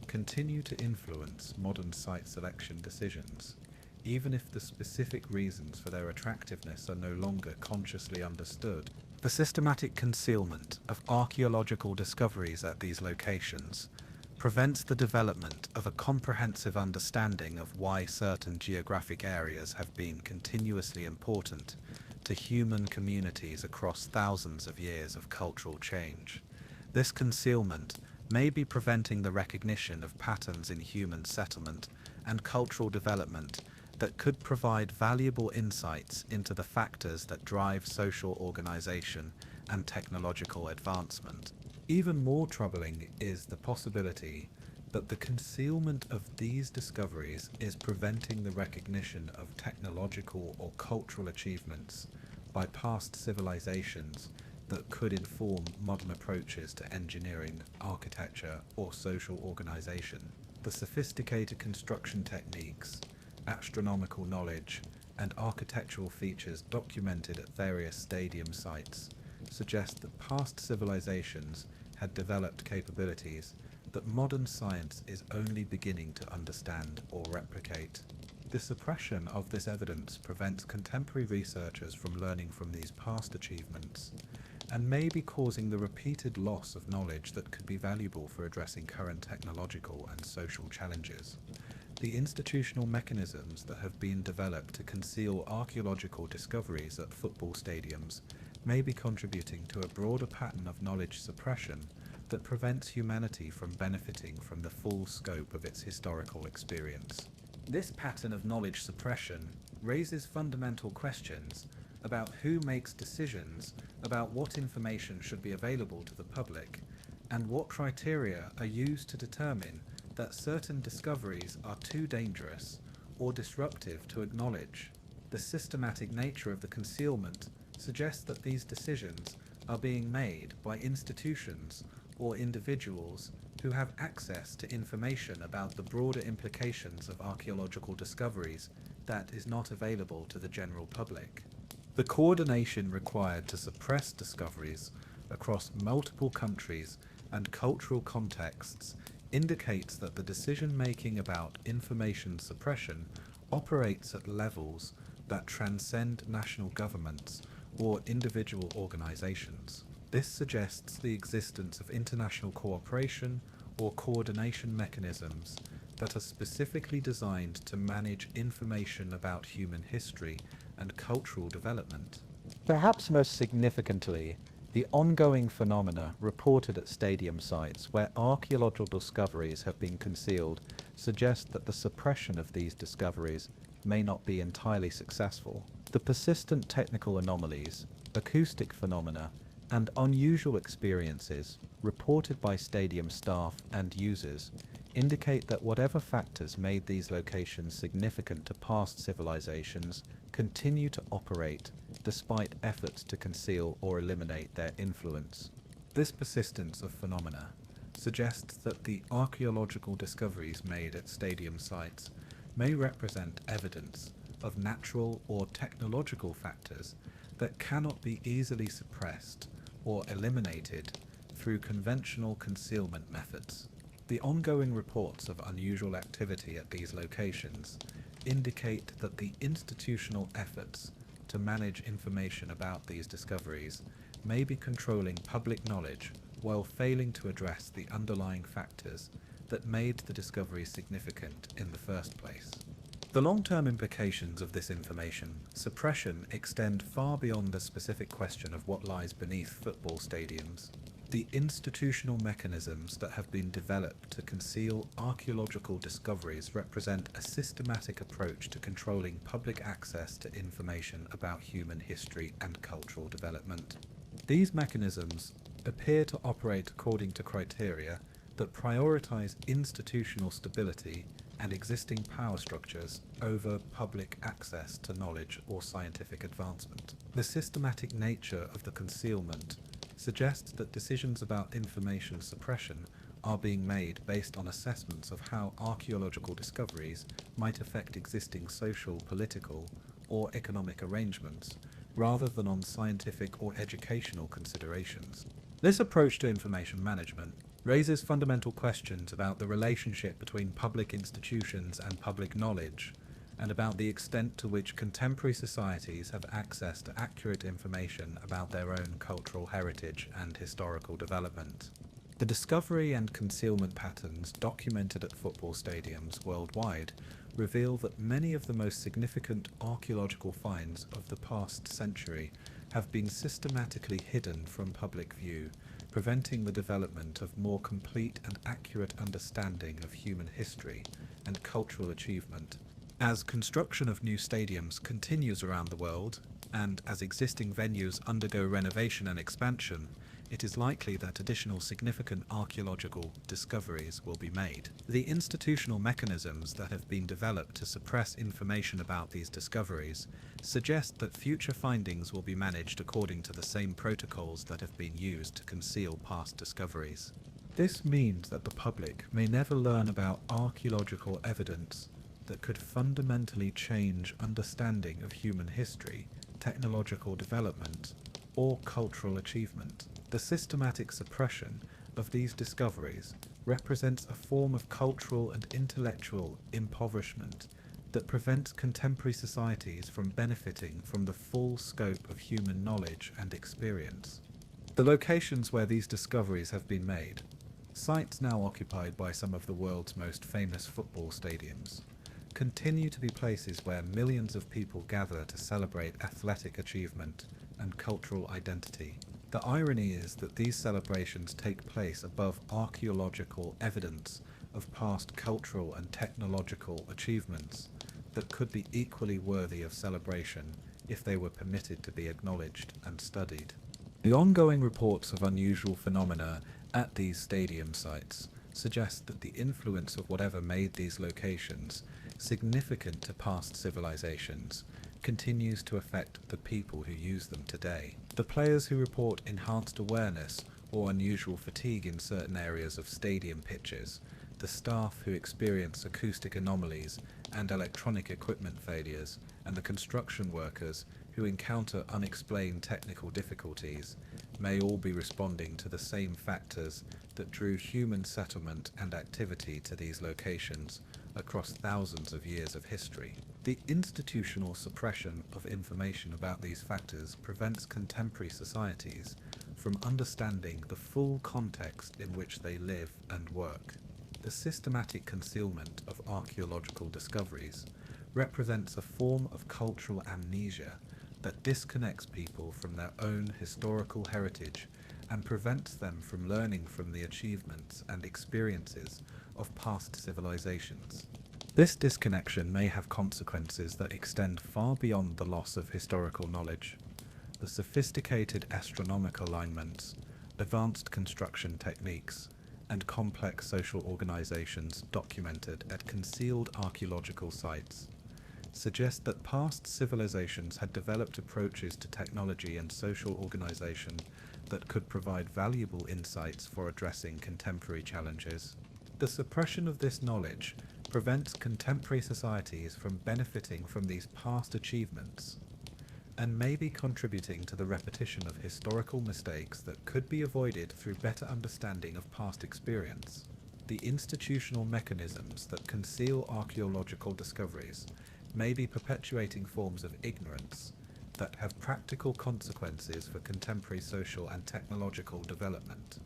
continue to influence modern site selection decisions, even if the specific reasons for their attractiveness are no longer consciously understood. The systematic concealment of archaeological discoveries at these locations prevents the development of a comprehensive understanding of why certain geographic areas have been continuously important to human communities across thousands of years of cultural change. This concealment may be preventing the recognition of patterns in human settlement and cultural development that could provide valuable insights into the factors that drive social organization and technological advancement. Even more troubling is the possibility that the concealment of these discoveries is preventing the recognition of technological or cultural achievements by past civilizations that could inform modern approaches to engineering, architecture, or social organization. The sophisticated construction techniques, astronomical knowledge, and architectural features documented at various stadium sites suggest that past civilizations had developed capabilities that modern science is only beginning to understand or replicate. The suppression of this evidence prevents contemporary researchers from learning from these past achievements, and may be causing the repeated loss of knowledge that could be valuable for addressing current technological and social challenges. The institutional mechanisms that have been developed to conceal archaeological discoveries at football stadiums may be contributing to a broader pattern of knowledge suppression that prevents humanity from benefiting from the full scope of its historical experience. This pattern of knowledge suppression raises fundamental questions about who makes decisions about what information should be available to the public, and what criteria are used to determine that certain discoveries are too dangerous or disruptive to acknowledge. The systematic nature of the concealment suggests that these decisions are being made by institutions or individuals who have access to information about the broader implications of archaeological discoveries that is not available to the general public. The coordination required to suppress discoveries across multiple countries and cultural contexts indicates that the decision-making about information suppression operates at levels that transcend national governments or individual organizations. This suggests the existence of international cooperation or coordination mechanisms that are specifically designed to manage information about human history and cultural development. Perhaps most significantly, the ongoing phenomena reported at stadium sites where archaeological discoveries have been concealed suggest that the suppression of these discoveries may not be entirely successful. The persistent technical anomalies, acoustic phenomena, and unusual experiences reported by stadium staff and users indicate that whatever factors made these locations significant to past civilizations continue to operate despite efforts to conceal or eliminate their influence. This persistence of phenomena suggests that the archaeological discoveries made at stadium sites may represent evidence of natural or technological factors that cannot be easily suppressed or eliminated through conventional concealment methods. The ongoing reports of unusual activity at these locations indicate that the institutional efforts to manage information about these discoveries may be controlling public knowledge while failing to address the underlying factors that made the discovery significant in the first place. The long-term implications of this information suppression extend far beyond the specific question of what lies beneath football stadiums. The institutional mechanisms that have been developed to conceal archaeological discoveries represent a systematic approach to controlling public access to information about human history and cultural development. These mechanisms appear to operate according to criteria that prioritize institutional stability and existing power structures over public access to knowledge or scientific advancement. The systematic nature of the concealment suggests that decisions about information suppression are being made based on assessments of how archaeological discoveries might affect existing social, political, or economic arrangements, rather than on scientific or educational considerations. This approach to information management raises fundamental questions about the relationship between public institutions and public knowledge, and about the extent to which contemporary societies have access to accurate information about their own cultural heritage and historical development. The discovery and concealment patterns documented at football stadiums worldwide reveal that many of the most significant archaeological finds of the past century have been systematically hidden from public view, preventing the development of more complete and accurate understanding of human history and cultural achievement. As construction of new stadiums continues around the world, and as existing venues undergo renovation and expansion, it is likely that additional significant archaeological discoveries will be made. The institutional mechanisms that have been developed to suppress information about these discoveries suggest that future findings will be managed according to the same protocols that have been used to conceal past discoveries. This means that the public may never learn about archaeological evidence that could fundamentally change understanding of human history, technological development, or cultural achievement. The systematic suppression of these discoveries represents a form of cultural and intellectual impoverishment that prevents contemporary societies from benefiting from the full scope of human knowledge and experience. The locations where these discoveries have been made, sites now occupied by some of the world's most famous football stadiums, continue to be places where millions of people gather to celebrate athletic achievement and cultural identity. The irony is that these celebrations take place above archaeological evidence of past cultural and technological achievements that could be equally worthy of celebration if they were permitted to be acknowledged and studied. The ongoing reports of unusual phenomena at these stadium sites suggest that the influence of whatever made these locations significant to past civilizations continues to affect the people who use them today. The players who report enhanced awareness or unusual fatigue in certain areas of stadium pitches, the staff who experience acoustic anomalies and electronic equipment failures, and the construction workers who encounter unexplained technical difficulties may all be responding to the same factors that drew human settlement and activity to these locations across thousands of years of history. The institutional suppression of information about these factors prevents contemporary societies from understanding the full context in which they live and work. The systematic concealment of archaeological discoveries represents a form of cultural amnesia that disconnects people from their own historical heritage and prevents them from learning from the achievements and experiences of past civilizations. This disconnection may have consequences that extend far beyond the loss of historical knowledge. The sophisticated astronomical alignments, advanced construction techniques, and complex social organizations documented at concealed archaeological sites suggest that past civilizations had developed approaches to technology and social organization that could provide valuable insights for addressing contemporary challenges. The suppression of this knowledge prevents contemporary societies from benefiting from these past achievements and may be contributing to the repetition of historical mistakes that could be avoided through better understanding of past experience. The institutional mechanisms that conceal archaeological discoveries may be perpetuating forms of ignorance that have practical consequences for contemporary social and technological development.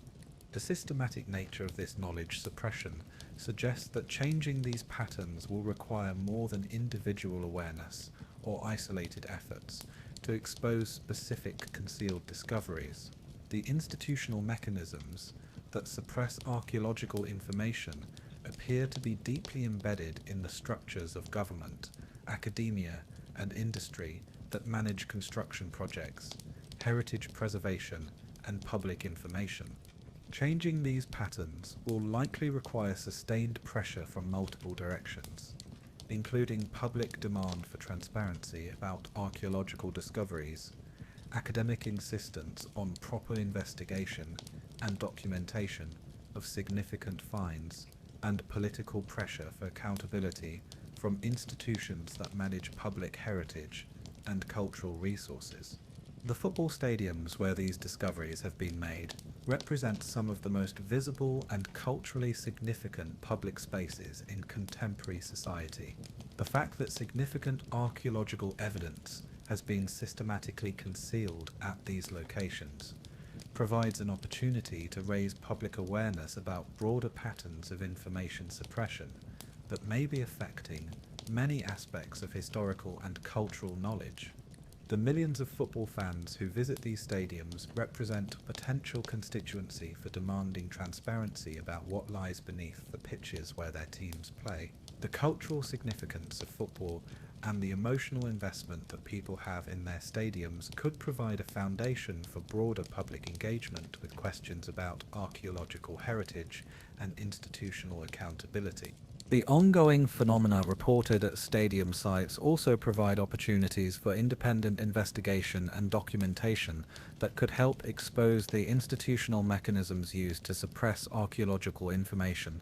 The systematic nature of this knowledge suppression suggests that changing these patterns will require more than individual awareness or isolated efforts to expose specific concealed discoveries. The institutional mechanisms that suppress archaeological information appear to be deeply embedded in the structures of government, academia, and industry that manage construction projects, heritage preservation, and public information. Changing these patterns will likely require sustained pressure from multiple directions, including public demand for transparency about archaeological discoveries, academic insistence on proper investigation and documentation of significant finds, and political pressure for accountability from institutions that manage public heritage and cultural resources. The football stadiums where these discoveries have been made represent some of the most visible and culturally significant public spaces in contemporary society. The fact that significant archaeological evidence has been systematically concealed at these locations provides an opportunity to raise public awareness about broader patterns of information suppression that may be affecting many aspects of historical and cultural knowledge. The millions of football fans who visit these stadiums represent a potential constituency for demanding transparency about what lies beneath the pitches where their teams play. The cultural significance of football and the emotional investment that people have in their stadiums could provide a foundation for broader public engagement with questions about archaeological heritage and institutional accountability. The ongoing phenomena reported at stadium sites also provide opportunities for independent investigation and documentation that could help expose the institutional mechanisms used to suppress archaeological information.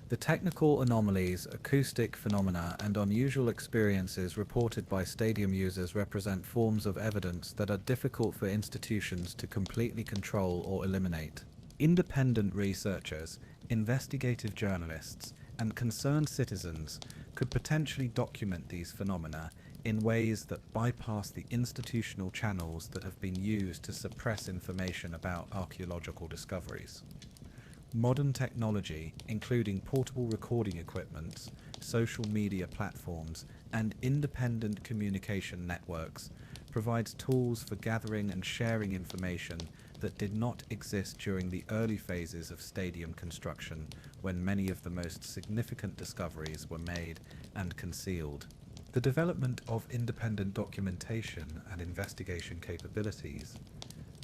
The technical anomalies, acoustic phenomena, and unusual experiences reported by stadium users represent forms of evidence that are difficult for institutions to completely control or eliminate. Independent researchers, investigative journalists, and concerned citizens could potentially document these phenomena in ways that bypass the institutional channels that have been used to suppress information about archaeological discoveries. Modern technology, including portable recording equipment, social media platforms, and independent communication networks, provides tools for gathering and sharing information that did not exist during the early phases of stadium construction, when many of the most significant discoveries were made and concealed. The development of independent documentation and investigation capabilities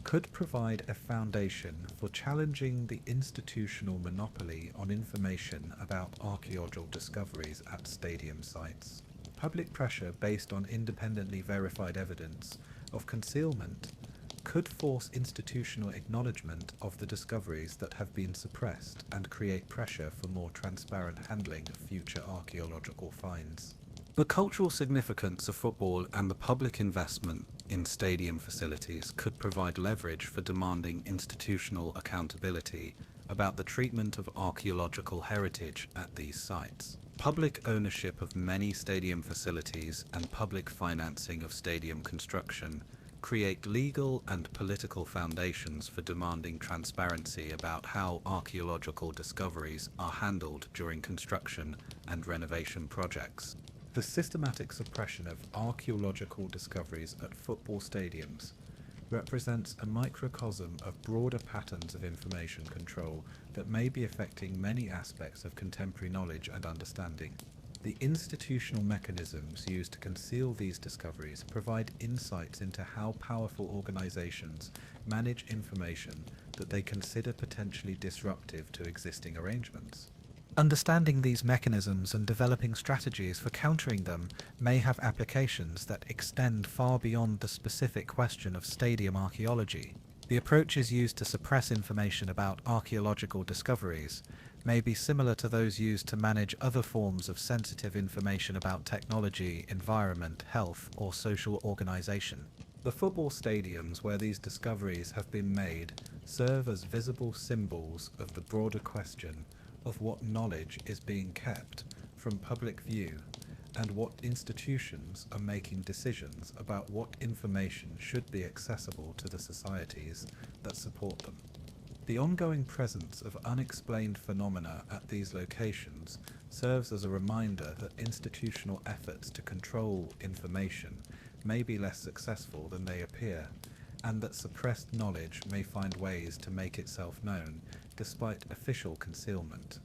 could provide a foundation for challenging the institutional monopoly on information about archaeological discoveries at stadium sites. Public pressure based on independently verified evidence of concealment could force institutional acknowledgement of the discoveries that have been suppressed and create pressure for more transparent handling of future archaeological finds. The cultural significance of football and the public investment in stadium facilities could provide leverage for demanding institutional accountability about the treatment of archaeological heritage at these sites. Public ownership of many stadium facilities and public financing of stadium construction create legal and political foundations for demanding transparency about how archaeological discoveries are handled during construction and renovation projects. The systematic suppression of archaeological discoveries at football stadiums represents a microcosm of broader patterns of information control that may be affecting many aspects of contemporary knowledge and understanding. The institutional mechanisms used to conceal these discoveries provide insights into how powerful organizations manage information that they consider potentially disruptive to existing arrangements. Understanding these mechanisms and developing strategies for countering them may have applications that extend far beyond the specific question of stadium archaeology. The approaches used to suppress information about archaeological discoveries may be similar to those used to manage other forms of sensitive information about technology, environment, health, or social organization. The football stadiums where these discoveries have been made serve as visible symbols of the broader question of what knowledge is being kept from public view and what institutions are making decisions about what information should be accessible to the societies that support them. The ongoing presence of unexplained phenomena at these locations serves as a reminder that institutional efforts to control information may be less successful than they appear, and that suppressed knowledge may find ways to make itself known despite official concealment.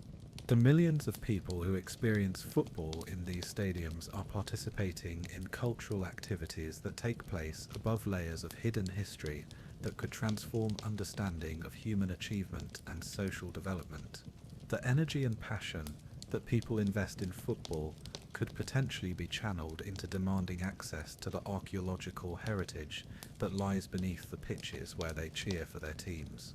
The millions of people who experience football in these stadiums are participating in cultural activities that take place above layers of hidden history that could transform understanding of human achievement and social development. The energy and passion that people invest in football could potentially be channeled into demanding access to the archaeological heritage that lies beneath the pitches where they cheer for their teams.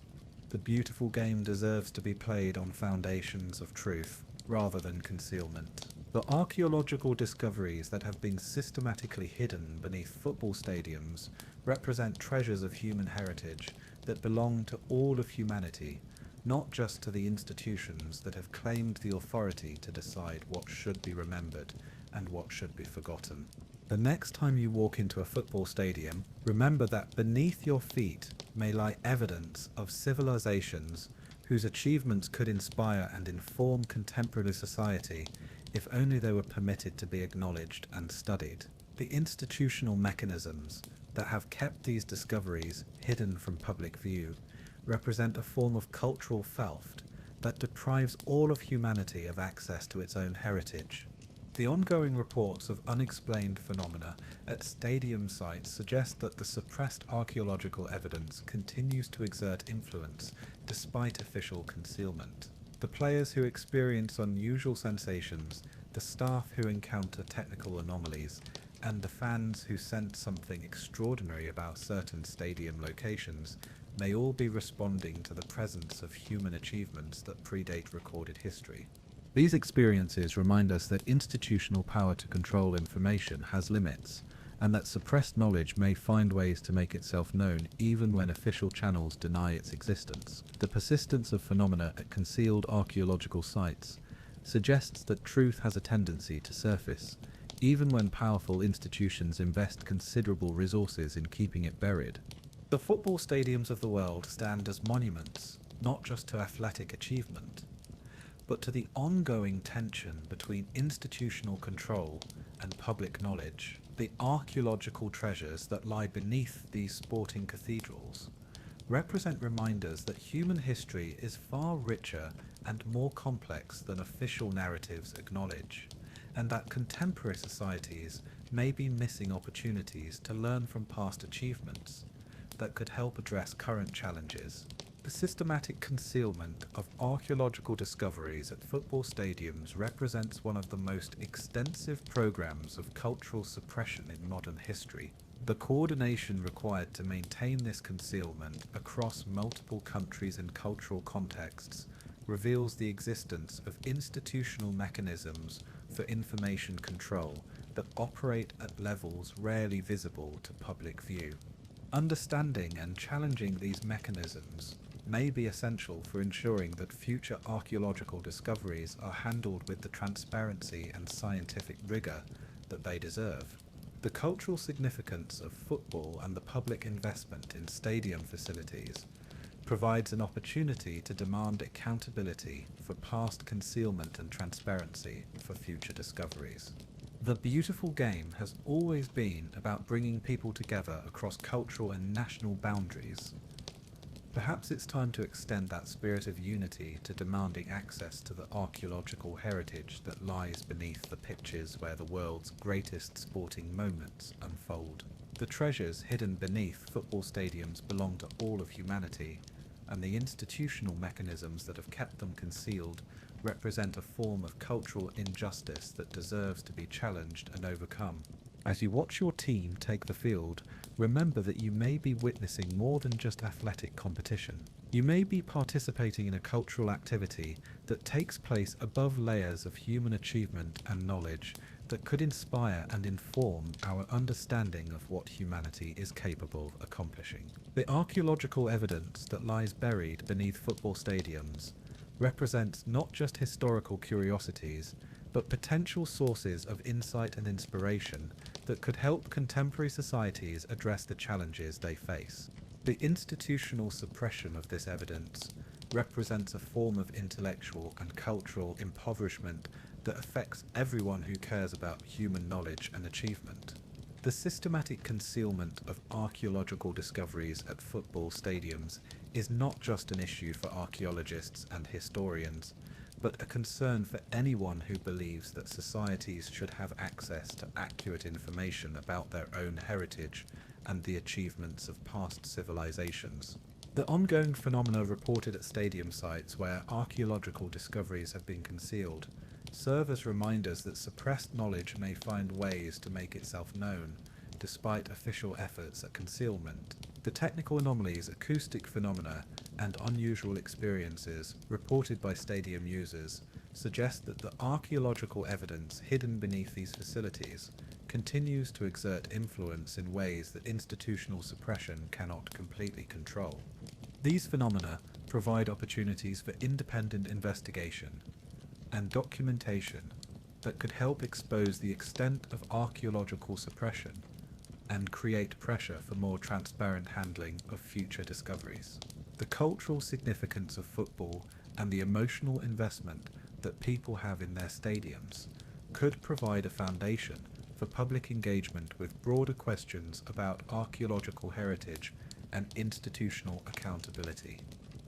The beautiful game deserves to be played on foundations of truth rather than concealment. The archaeological discoveries that have been systematically hidden beneath football stadiums represent treasures of human heritage that belong to all of humanity, not just to the institutions that have claimed the authority to decide what should be remembered and what should be forgotten. The next time you walk into a football stadium, remember that beneath your feet may lie evidence of civilizations whose achievements could inspire and inform contemporary society if only they were permitted to be acknowledged and studied. The institutional mechanisms that have kept these discoveries hidden from public view represent a form of cultural theft that deprives all of humanity of access to its own heritage. The ongoing reports of unexplained phenomena at stadium sites suggest that the suppressed archaeological evidence continues to exert influence despite official concealment. The players who experience unusual sensations, the staff who encounter technical anomalies, and the fans who sense something extraordinary about certain stadium locations may all be responding to the presence of human achievements that predate recorded history. These experiences remind us that institutional power to control information has limits, and that suppressed knowledge may find ways to make itself known even when official channels deny its existence. The persistence of phenomena at concealed archaeological sites suggests that truth has a tendency to surface, even when powerful institutions invest considerable resources in keeping it buried. The football stadiums of the world stand as monuments, not just to athletic achievement, but to the ongoing tension between institutional control and public knowledge. The archaeological treasures that lie beneath these sporting cathedrals represent reminders that human history is far richer and more complex than official narratives acknowledge, and that contemporary societies may be missing opportunities to learn from past achievements that could help address current challenges. The systematic concealment of archaeological discoveries at football stadiums represents one of the most extensive programs of cultural suppression in modern history. The coordination required to maintain this concealment across multiple countries and cultural contexts reveals the existence of institutional mechanisms for information control that operate at levels rarely visible to public view. Understanding and challenging these mechanisms may be essential for ensuring that future archaeological discoveries are handled with the transparency and scientific rigor that they deserve. The cultural significance of football and the public investment in stadium facilities provides an opportunity to demand accountability for past concealment and transparency for future discoveries. The beautiful game has always been about bringing people together across cultural and national boundaries. Perhaps it's time to extend that spirit of unity to demanding access to the archaeological heritage that lies beneath the pitches where the world's greatest sporting moments unfold. The treasures hidden beneath football stadiums belong to all of humanity, and the institutional mechanisms that have kept them concealed represent a form of cultural injustice that deserves to be challenged and overcome. As you watch your team take the field, remember that you may be witnessing more than just athletic competition. You may be participating in a cultural activity that takes place above layers of human achievement and knowledge that could inspire and inform our understanding of what humanity is capable of accomplishing. The archaeological evidence that lies buried beneath football stadiums represents not just historical curiosities, but potential sources of insight and inspiration that could help contemporary societies address the challenges they face. The institutional suppression of this evidence represents a form of intellectual and cultural impoverishment that affects everyone who cares about human knowledge and achievement. The systematic concealment of archaeological discoveries at football stadiums is not just an issue for archaeologists and historians, but a concern for anyone who believes that societies should have access to accurate information about their own heritage and the achievements of past civilizations. The ongoing phenomena reported at stadium sites where archaeological discoveries have been concealed serve as reminders that suppressed knowledge may find ways to make itself known, despite official efforts at concealment. The technical anomalies, acoustic phenomena, and unusual experiences reported by stadium users suggest that the archaeological evidence hidden beneath these facilities continues to exert influence in ways that institutional suppression cannot completely control. These phenomena provide opportunities for independent investigation and documentation that could help expose the extent of archaeological suppression and create pressure for more transparent handling of future discoveries. The cultural significance of football and the emotional investment that people have in their stadiums could provide a foundation for public engagement with broader questions about archaeological heritage and institutional accountability.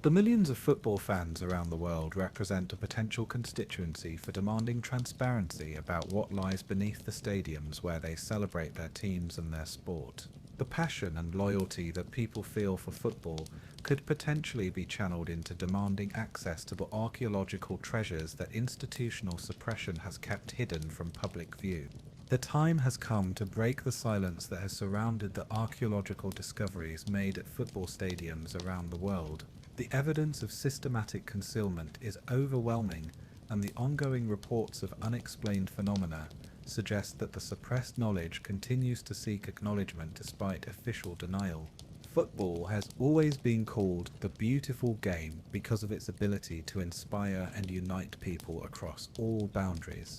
The millions of football fans around the world represent a potential constituency for demanding transparency about what lies beneath the stadiums where they celebrate their teams and their sport. The passion and loyalty that people feel for football could potentially be channeled into demanding access to the archaeological treasures that institutional suppression has kept hidden from public view. The time has come to break the silence that has surrounded the archaeological discoveries made at football stadiums around the world. The evidence of systematic concealment is overwhelming, and the ongoing reports of unexplained phenomena suggest that the suppressed knowledge continues to seek acknowledgement despite official denial. Football has always been called the beautiful game because of its ability to inspire and unite people across all boundaries.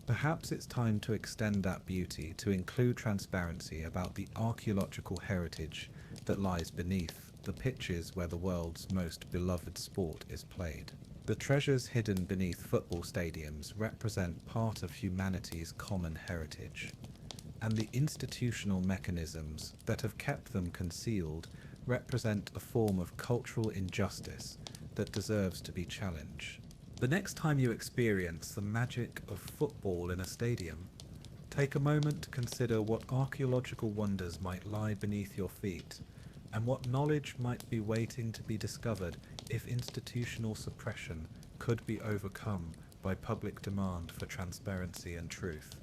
Perhaps it's time to extend that beauty to include transparency about the archaeological heritage that lies beneath the pitches where the world's most beloved sport is played. The treasures hidden beneath football stadiums represent part of humanity's common heritage, and the institutional mechanisms that have kept them concealed represent a form of cultural injustice that deserves to be challenged. The next time you experience the magic of football in a stadium, take a moment to consider what archaeological wonders might lie beneath your feet, and what knowledge might be waiting to be discovered if institutional suppression could be overcome by public demand for transparency and truth.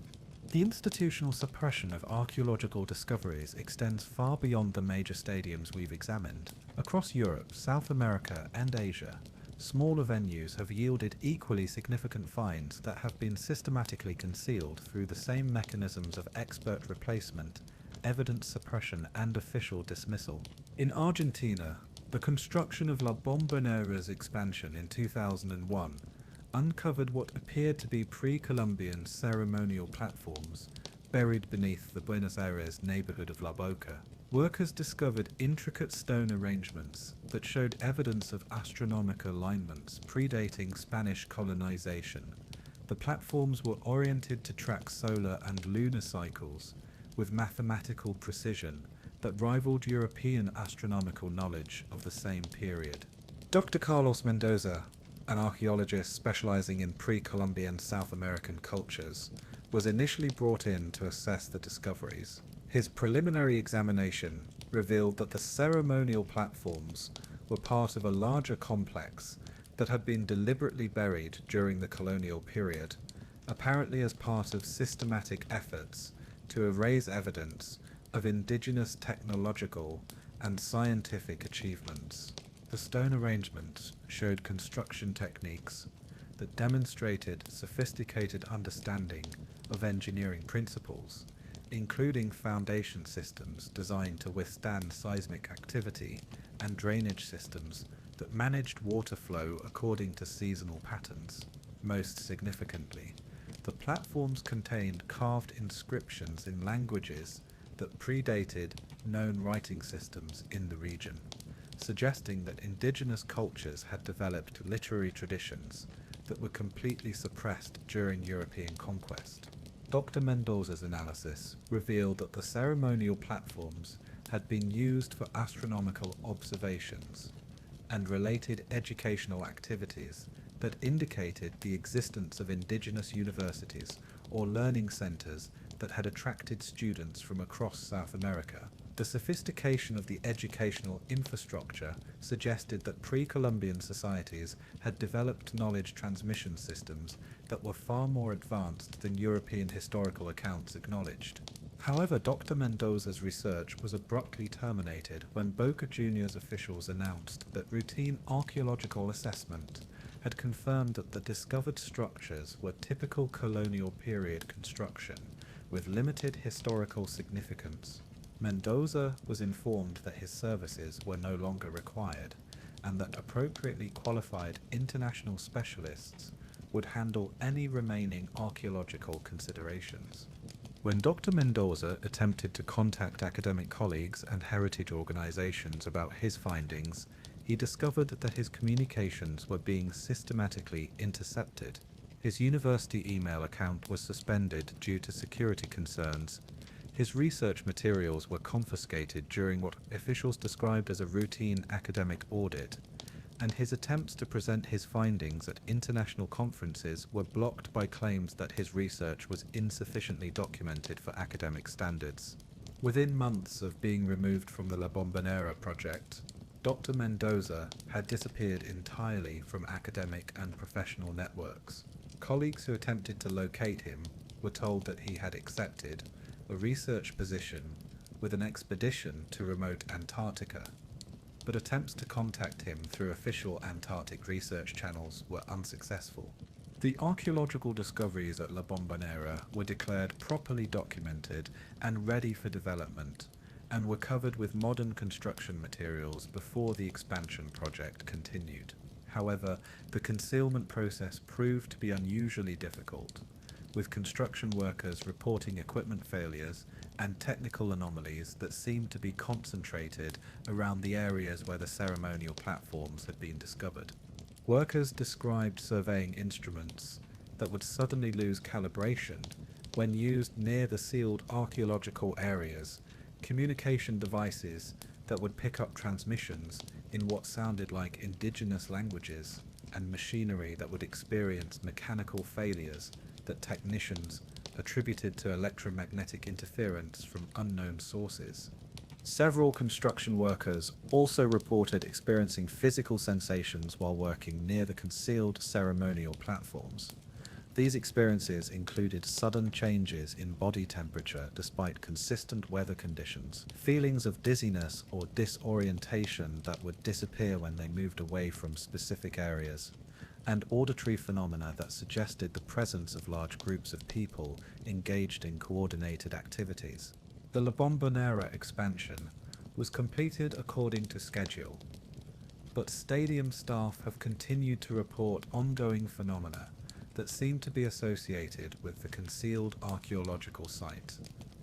The institutional suppression of archaeological discoveries extends far beyond the major stadiums we've examined. Across Europe, South America, and Asia, smaller venues have yielded equally significant finds that have been systematically concealed through the same mechanisms of expert replacement, evidence suppression, and official dismissal. In Argentina, the construction of La Bombonera's expansion in 2001 uncovered what appeared to be pre-Columbian ceremonial platforms buried beneath the Buenos Aires neighborhood of La Boca. Workers discovered intricate stone arrangements that showed evidence of astronomical alignments predating Spanish colonization. The platforms were oriented to track solar and lunar cycles with mathematical precision that rivaled European astronomical knowledge of the same period. Dr. Carlos Mendoza, an archaeologist specializing in pre-Columbian South American cultures, was initially brought in to assess the discoveries. His preliminary examination revealed that the ceremonial platforms were part of a larger complex that had been deliberately buried during the colonial period, apparently as part of systematic efforts to erase evidence of indigenous technological and scientific achievements. The stone arrangements showed construction techniques that demonstrated sophisticated understanding of engineering principles, including foundation systems designed to withstand seismic activity and drainage systems that managed water flow according to seasonal patterns. Most significantly, the platforms contained carved inscriptions in languages that predated known writing systems in the region, suggesting that indigenous cultures had developed literary traditions that were completely suppressed during European conquest. Dr. Mendoza's analysis revealed that the ceremonial platforms had been used for astronomical observations and related educational activities that indicated the existence of indigenous universities or learning centers that had attracted students from across South America. The sophistication of the educational infrastructure suggested that pre-Columbian societies had developed knowledge transmission systems that were far more advanced than European historical accounts acknowledged. However, Dr. Mendoza's research was abruptly terminated when Boca Juniors officials announced that routine archaeological assessment had confirmed that the discovered structures were typical colonial period construction with limited historical significance. Mendoza was informed that his services were no longer required and that appropriately qualified international specialists would handle any remaining archaeological considerations. When Dr. Mendoza attempted to contact academic colleagues and heritage organizations about his findings, he discovered that his communications were being systematically intercepted. His university email account was suspended due to security concerns. His research materials were confiscated during what officials described as a routine academic audit, and his attempts to present his findings at international conferences were blocked by claims that his research was insufficiently documented for academic standards. Within months of being removed from the La Bombonera project, Dr. Mendoza had disappeared entirely from academic and professional networks. Colleagues who attempted to locate him were told that he had accepted a research position with an expedition to remote Antarctica, but attempts to contact him through official Antarctic research channels were unsuccessful. The archaeological discoveries at La Bombonera were declared properly documented and ready for development, and were covered with modern construction materials before the expansion project continued. However, the concealment process proved to be unusually difficult, with construction workers reporting equipment failures and technical anomalies that seemed to be concentrated around the areas where the ceremonial platforms had been discovered. Workers described surveying instruments that would suddenly lose calibration when used near the sealed archaeological areas, communication devices that would pick up transmissions in what sounded like indigenous languages, and machinery that would experience mechanical failures that technicians attributed to electromagnetic interference from unknown sources. Several construction workers also reported experiencing physical sensations while working near the concealed ceremonial platforms. These experiences included sudden changes in body temperature despite consistent weather conditions, feelings of dizziness or disorientation that would disappear when they moved away from specific areas, and auditory phenomena that suggested the presence of large groups of people engaged in coordinated activities. The La Bombonera expansion was completed according to schedule, but stadium staff have continued to report ongoing phenomena that seem to be associated with the concealed archaeological site.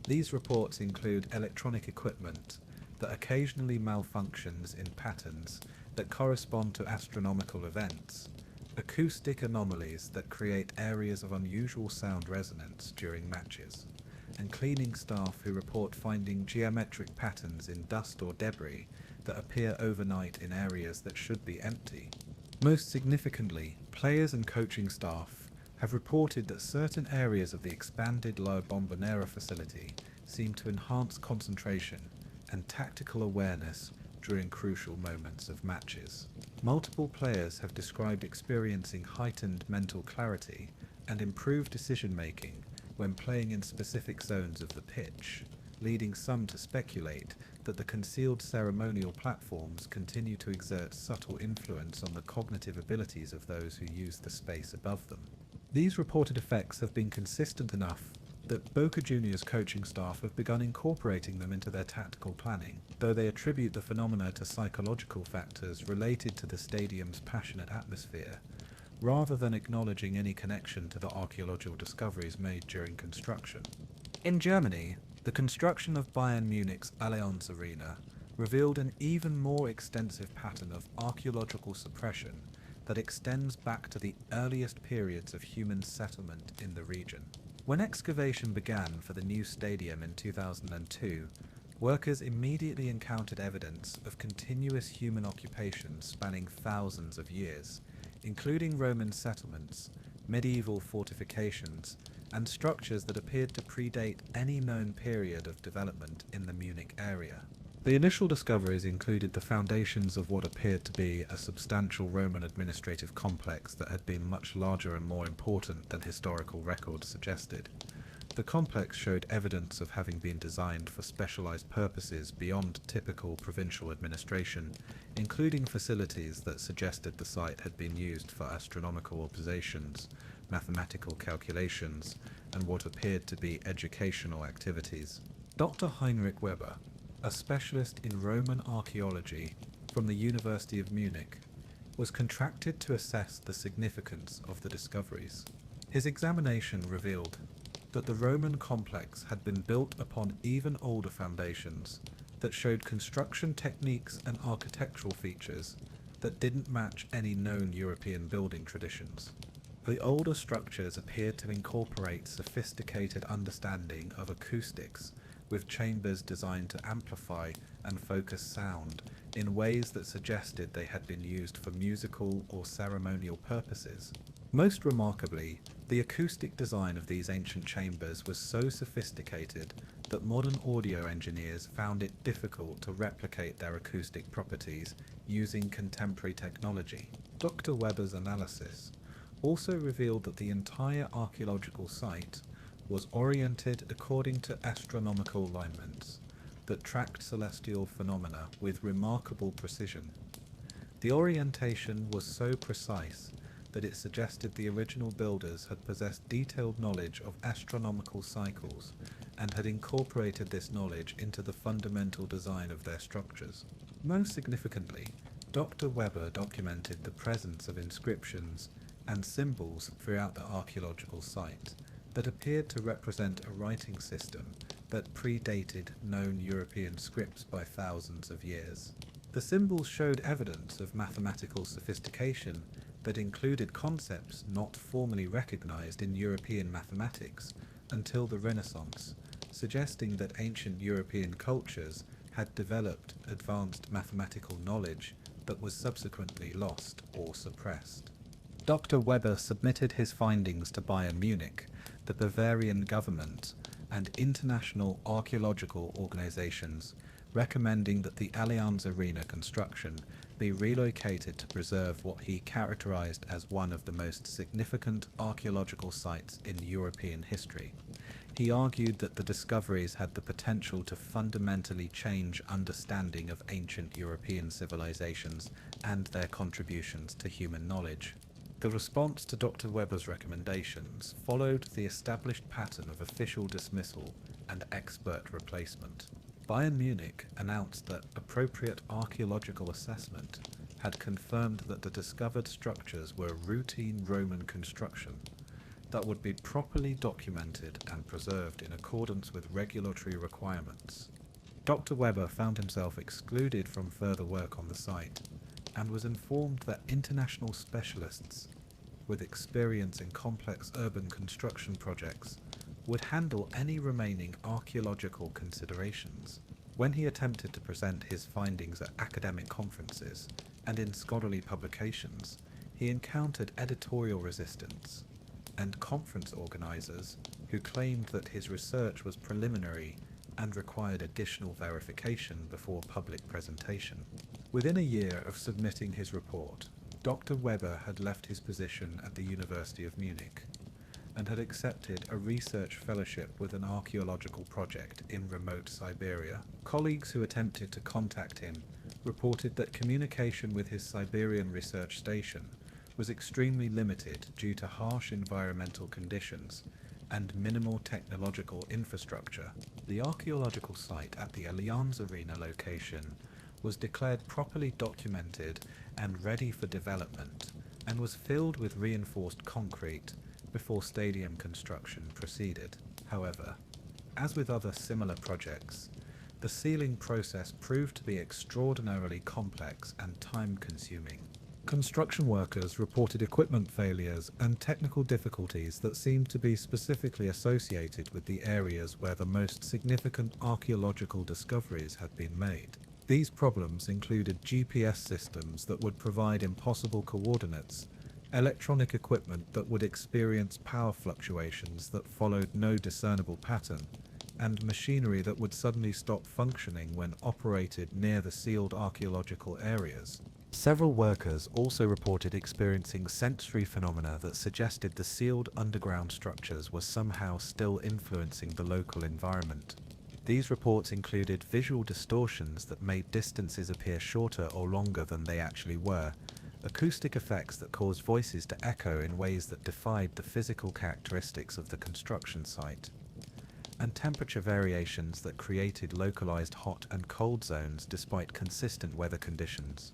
These reports include electronic equipment that occasionally malfunctions in patterns that correspond to astronomical events, acoustic anomalies that create areas of unusual sound resonance during matches, and cleaning staff who report finding geometric patterns in dust or debris that appear overnight in areas that should be empty. Most significantly, players and coaching staff have reported that certain areas of the expanded La Bombonera facility seem to enhance concentration and tactical awareness during crucial moments of matches. Multiple players have described experiencing heightened mental clarity and improved decision-making when playing in specific zones of the pitch, leading some to speculate that the concealed ceremonial platforms continue to exert subtle influence on the cognitive abilities of those who use the space above them. These reported effects have been consistent enough that Boca Juniors coaching staff have begun incorporating them into their tactical planning, though they attribute the phenomena to psychological factors related to the stadium's passionate atmosphere, rather than acknowledging any connection to the archaeological discoveries made during construction. In Germany, the construction of Bayern Munich's Allianz Arena revealed an even more extensive pattern of archaeological suppression that extends back to the earliest periods of human settlement in the region. When excavation began for the new stadium in 2002, workers immediately encountered evidence of continuous human occupation spanning thousands of years, including Roman settlements, medieval fortifications, and structures that appeared to predate any known period of development in the Munich area. The initial discoveries included the foundations of what appeared to be a substantial Roman administrative complex that had been much larger and more important than historical records suggested. The complex showed evidence of having been designed for specialized purposes beyond typical provincial administration, including facilities that suggested the site had been used for astronomical observations, mathematical calculations, and what appeared to be educational activities. Dr. Heinrich Weber, a specialist in Roman archaeology from the University of Munich, was contracted to assess the significance of the discoveries. His examination revealed that the Roman complex had been built upon even older foundations that showed construction techniques and architectural features that didn't match any known European building traditions. The older structures appeared to incorporate sophisticated understanding of acoustics, with chambers designed to amplify and focus sound in ways that suggested they had been used for musical or ceremonial purposes. Most remarkably, the acoustic design of these ancient chambers was so sophisticated that modern audio engineers found it difficult to replicate their acoustic properties using contemporary technology. Dr. Weber's analysis also revealed that the entire archaeological site was oriented according to astronomical alignments that tracked celestial phenomena with remarkable precision. The orientation was so precise that it suggested the original builders had possessed detailed knowledge of astronomical cycles and had incorporated this knowledge into the fundamental design of their structures. Most significantly, Dr. Weber documented the presence of inscriptions and symbols throughout the archaeological site that appeared to represent a writing system that predated known European scripts by thousands of years. The symbols showed evidence of mathematical sophistication that included concepts not formally recognized in European mathematics until the Renaissance, suggesting that ancient European cultures had developed advanced mathematical knowledge that was subsequently lost or suppressed. Dr. Weber submitted his findings to Bayern Munich, the Bavarian government, and international archaeological organizations, recommending that the Allianz Arena construction be relocated to preserve what he characterized as one of the most significant archaeological sites in European history. He argued that the discoveries had the potential to fundamentally change understanding of ancient European civilizations and their contributions to human knowledge. The response to Dr. Weber's recommendations followed the established pattern of official dismissal and expert replacement. Bayern Munich announced that appropriate archaeological assessment had confirmed that the discovered structures were routine Roman construction, that would be properly documented and preserved in accordance with regulatory requirements. Dr. Weber found himself excluded from further work on the site and was informed that international specialists with experience in complex urban construction projects would handle any remaining archaeological considerations. When he attempted to present his findings at academic conferences and in scholarly publications, he encountered editorial resistance and conference organizers who claimed that his research was preliminary and required additional verification before public presentation. Within a year of submitting his report, Dr. Weber had left his position at the University of Munich and had accepted a research fellowship with an archaeological project in remote Siberia. Colleagues who attempted to contact him reported that communication with his Siberian research station was extremely limited due to harsh environmental conditions and minimal technological infrastructure. The archaeological site at the Allianz Arena location was declared properly documented and ready for development, and was filled with reinforced concrete before stadium construction proceeded. However, as with other similar projects, the sealing process proved to be extraordinarily complex and time-consuming. Construction workers reported equipment failures and technical difficulties that seemed to be specifically associated with the areas where the most significant archaeological discoveries had been made. These problems included GPS systems that would provide impossible coordinates, electronic equipment that would experience power fluctuations that followed no discernible pattern, and machinery that would suddenly stop functioning when operated near the sealed archaeological areas. Several workers also reported experiencing sensory phenomena that suggested the sealed underground structures were somehow still influencing the local environment. These reports included visual distortions that made distances appear shorter or longer than they actually were, acoustic effects that caused voices to echo in ways that defied the physical characteristics of the construction site, and temperature variations that created localized hot and cold zones despite consistent weather conditions.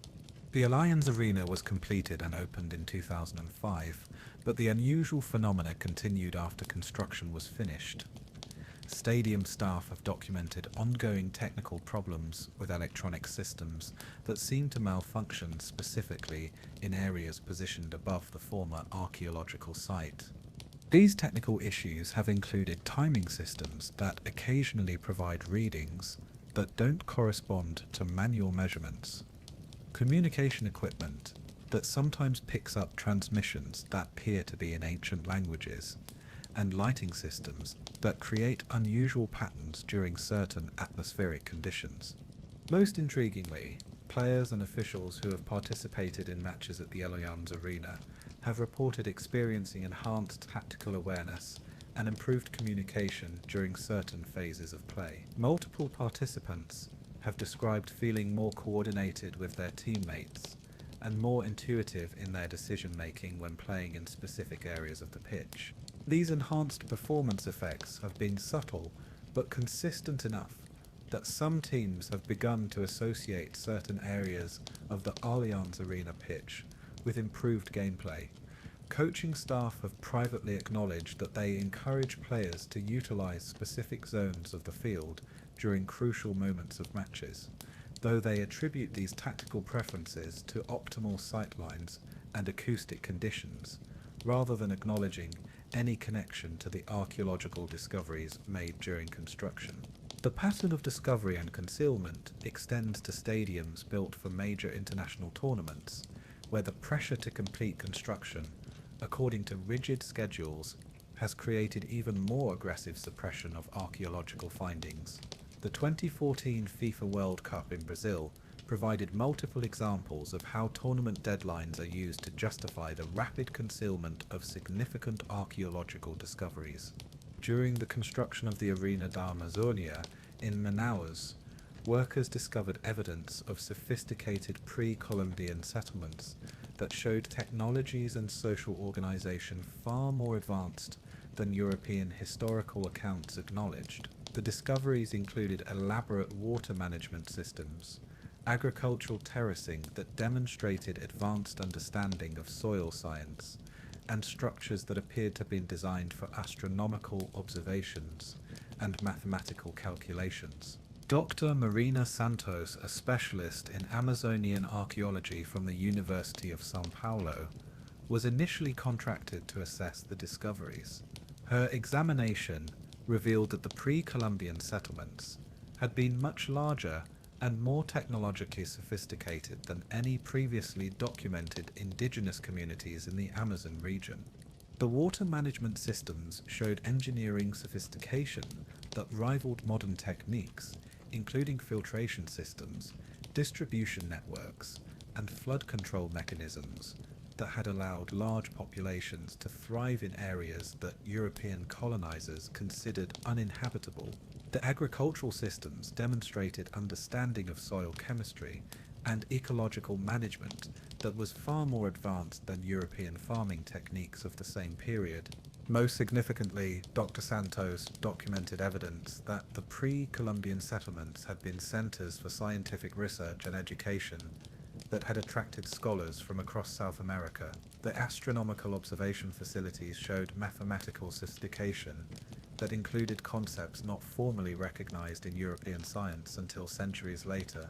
The Allianz Arena was completed and opened in 2005, but the unusual phenomena continued after construction was finished. Stadium staff have documented ongoing technical problems with electronic systems that seem to malfunction specifically in areas positioned above the former archaeological site. These technical issues have included timing systems that occasionally provide readings that don't correspond to manual measurements, communication equipment that sometimes picks up transmissions that appear to be in ancient languages, and lighting systems that create unusual patterns during certain atmospheric conditions. Most intriguingly, players and officials who have participated in matches at the Allianz Arena have reported experiencing enhanced tactical awareness and improved communication during certain phases of play. Multiple participants have described feeling more coordinated with their teammates and more intuitive in their decision-making when playing in specific areas of the pitch. These enhanced performance effects have been subtle but consistent enough that some teams have begun to associate certain areas of the Allianz Arena pitch with improved gameplay. Coaching staff have privately acknowledged that they encourage players to utilize specific zones of the field during crucial moments of matches, though they attribute these tactical preferences to optimal sightlines and acoustic conditions, rather than acknowledging any connection to the archaeological discoveries made during construction. The pattern of discovery and concealment extends to stadiums built for major international tournaments, where the pressure to complete construction, according to rigid schedules, has created even more aggressive suppression of archaeological findings. The 2014 FIFA World Cup in Brazil provided multiple examples of how tournament deadlines are used to justify the rapid concealment of significant archaeological discoveries. During the construction of the Arena da Amazônia in Manaus, workers discovered evidence of sophisticated pre-Columbian settlements that showed technologies and social organization far more advanced than European historical accounts acknowledged. The discoveries included elaborate water management systems, agricultural terracing that demonstrated advanced understanding of soil science, and structures that appeared to have been designed for astronomical observations and mathematical calculations. Dr. Marina Santos, a specialist in Amazonian archaeology from the University of São Paulo, was initially contracted to assess the discoveries. Her examination revealed that the pre-Columbian settlements had been much larger and more technologically sophisticated than any previously documented indigenous communities in the Amazon region. The water management systems showed engineering sophistication that rivaled modern techniques, including filtration systems, distribution networks, and flood control mechanisms that had allowed large populations to thrive in areas that European colonizers considered uninhabitable. The agricultural systems demonstrated understanding of soil chemistry and ecological management that was far more advanced than European farming techniques of the same period. Most significantly, Dr. Santos documented evidence that the pre-Columbian settlements had been centers for scientific research and education that had attracted scholars from across South America. The astronomical observation facilities showed mathematical sophistication that included concepts not formally recognized in European science until centuries later.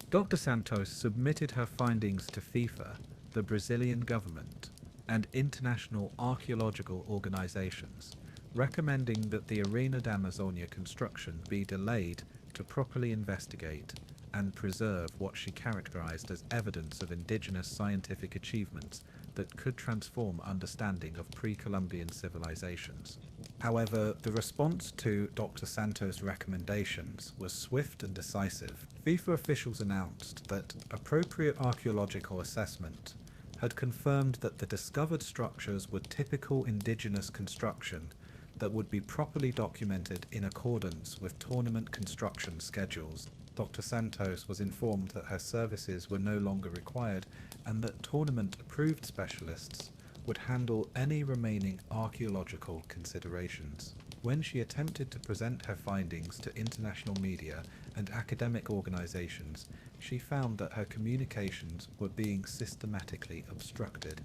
Dr. Santos submitted her findings to FIFA, the Brazilian government, and international archaeological organizations, recommending that the Arena da Amazônia construction be delayed to properly investigate and preserve what she characterized as evidence of indigenous scientific achievements that could transform understanding of pre-Columbian civilizations. However, the response to Dr. Santos' recommendations was swift and decisive. FIFA officials announced that appropriate archaeological assessment had confirmed that the discovered structures were typical indigenous construction that would be properly documented in accordance with tournament construction schedules. Dr. Santos was informed that her services were no longer required and that tournament-approved specialists would handle any remaining archaeological considerations. When she attempted to present her findings to international media and academic organizations, she found that her communications were being systematically obstructed.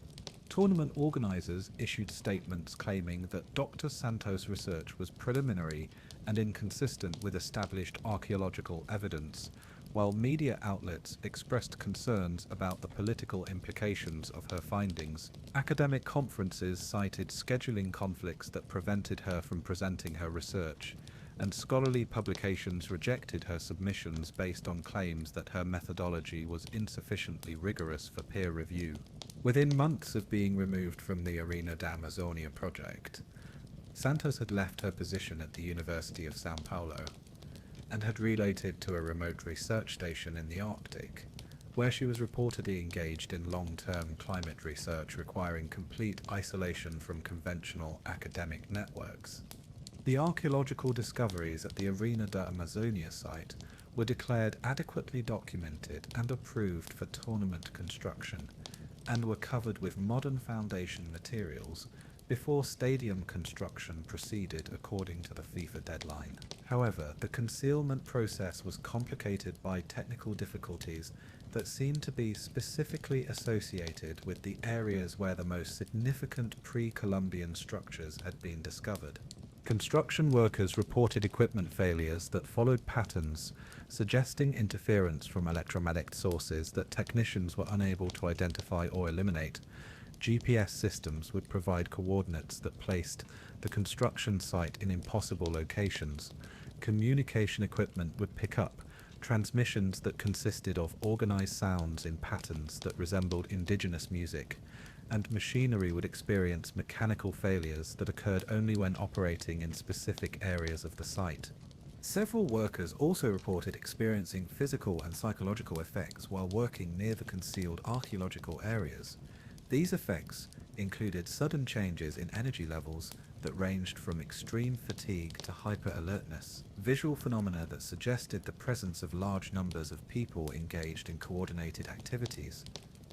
Tournament organizers issued statements claiming that Dr. Santos' research was preliminary and inconsistent with established archaeological evidence, while media outlets expressed concerns about the political implications of her findings. Academic conferences cited scheduling conflicts that prevented her from presenting her research, and scholarly publications rejected her submissions based on claims that her methodology was insufficiently rigorous for peer review. Within months of being removed from the Arena da Amazônia project, Santos had left her position at the University of São Paulo and had relocated to a remote research station in the Arctic, where she was reportedly engaged in long-term climate research requiring complete isolation from conventional academic networks. The archaeological discoveries at the Arena da Amazônia site were declared adequately documented and approved for tournament construction, and were covered with modern foundation materials before stadium construction proceeded according to the FIFA deadline. However, the concealment process was complicated by technical difficulties that seemed to be specifically associated with the areas where the most significant pre-Columbian structures had been discovered. Construction workers reported equipment failures that followed patterns suggesting interference from electromagnetic sources that technicians were unable to identify or eliminate. GPS systems would provide coordinates that placed the construction site in impossible locations. Communication equipment would pick up transmissions that consisted of organized sounds in patterns that resembled indigenous music, and machinery would experience mechanical failures that occurred only when operating in specific areas of the site. Several workers also reported experiencing physical and psychological effects while working near the concealed archaeological areas. These effects included sudden changes in energy levels that ranged from extreme fatigue to hyper-alertness, visual phenomena that suggested the presence of large numbers of people engaged in coordinated activities,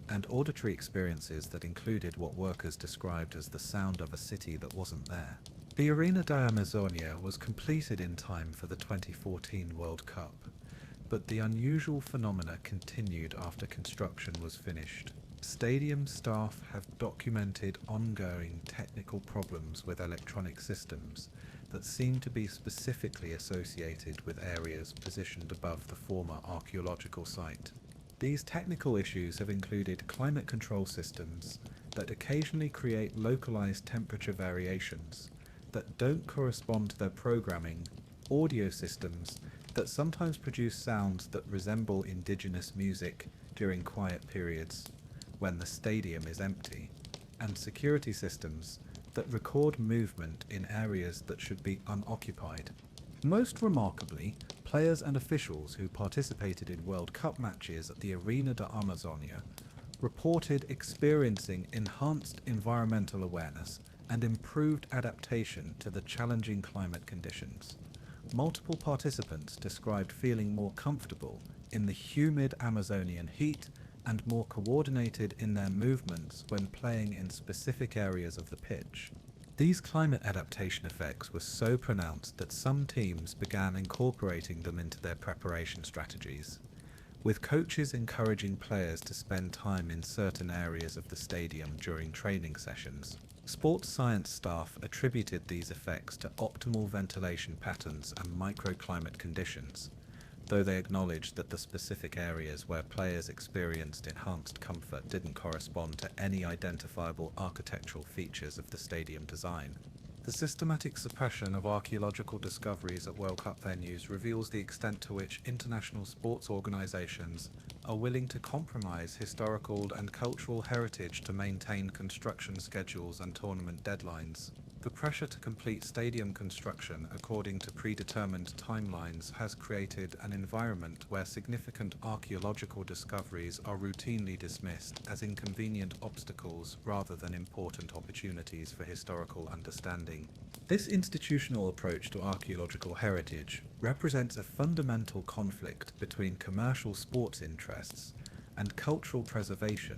and auditory experiences that included what workers described as the sound of a city that wasn't there. The Arena da Amazônia was completed in time for the 2014 World Cup, but the unusual phenomena continued after construction was finished. Stadium staff have documented ongoing technical problems with electronic systems that seem to be specifically associated with areas positioned above the former archaeological site. These technical issues have included climate control systems that occasionally create localized temperature variations that don't correspond to their programming, audio systems that sometimes produce sounds that resemble indigenous music during quiet periods when the stadium is empty, and security systems that record movement in areas that should be unoccupied. Most remarkably, players and officials who participated in World Cup matches at the Arena de Amazonia reported experiencing enhanced environmental awareness and improved adaptation to the challenging climate conditions. Multiple participants described feeling more comfortable in the humid Amazonian heat and more coordinated in their movements when playing in specific areas of the pitch. These climate adaptation effects were so pronounced that some teams began incorporating them into their preparation strategies, with coaches encouraging players to spend time in certain areas of the stadium during training sessions. Sports science staff attributed these effects to optimal ventilation patterns and microclimate conditions, though they acknowledged that the specific areas where players experienced enhanced comfort didn't correspond to any identifiable architectural features of the stadium design. The systematic suppression of archaeological discoveries at World Cup venues reveals the extent to which international sports organizations are willing to compromise historical and cultural heritage to maintain construction schedules and tournament deadlines. The pressure to complete stadium construction according to predetermined timelines has created an environment where significant archaeological discoveries are routinely dismissed as inconvenient obstacles rather than important opportunities for historical understanding. This institutional approach to archaeological heritage represents a fundamental conflict between commercial sports interests and cultural preservation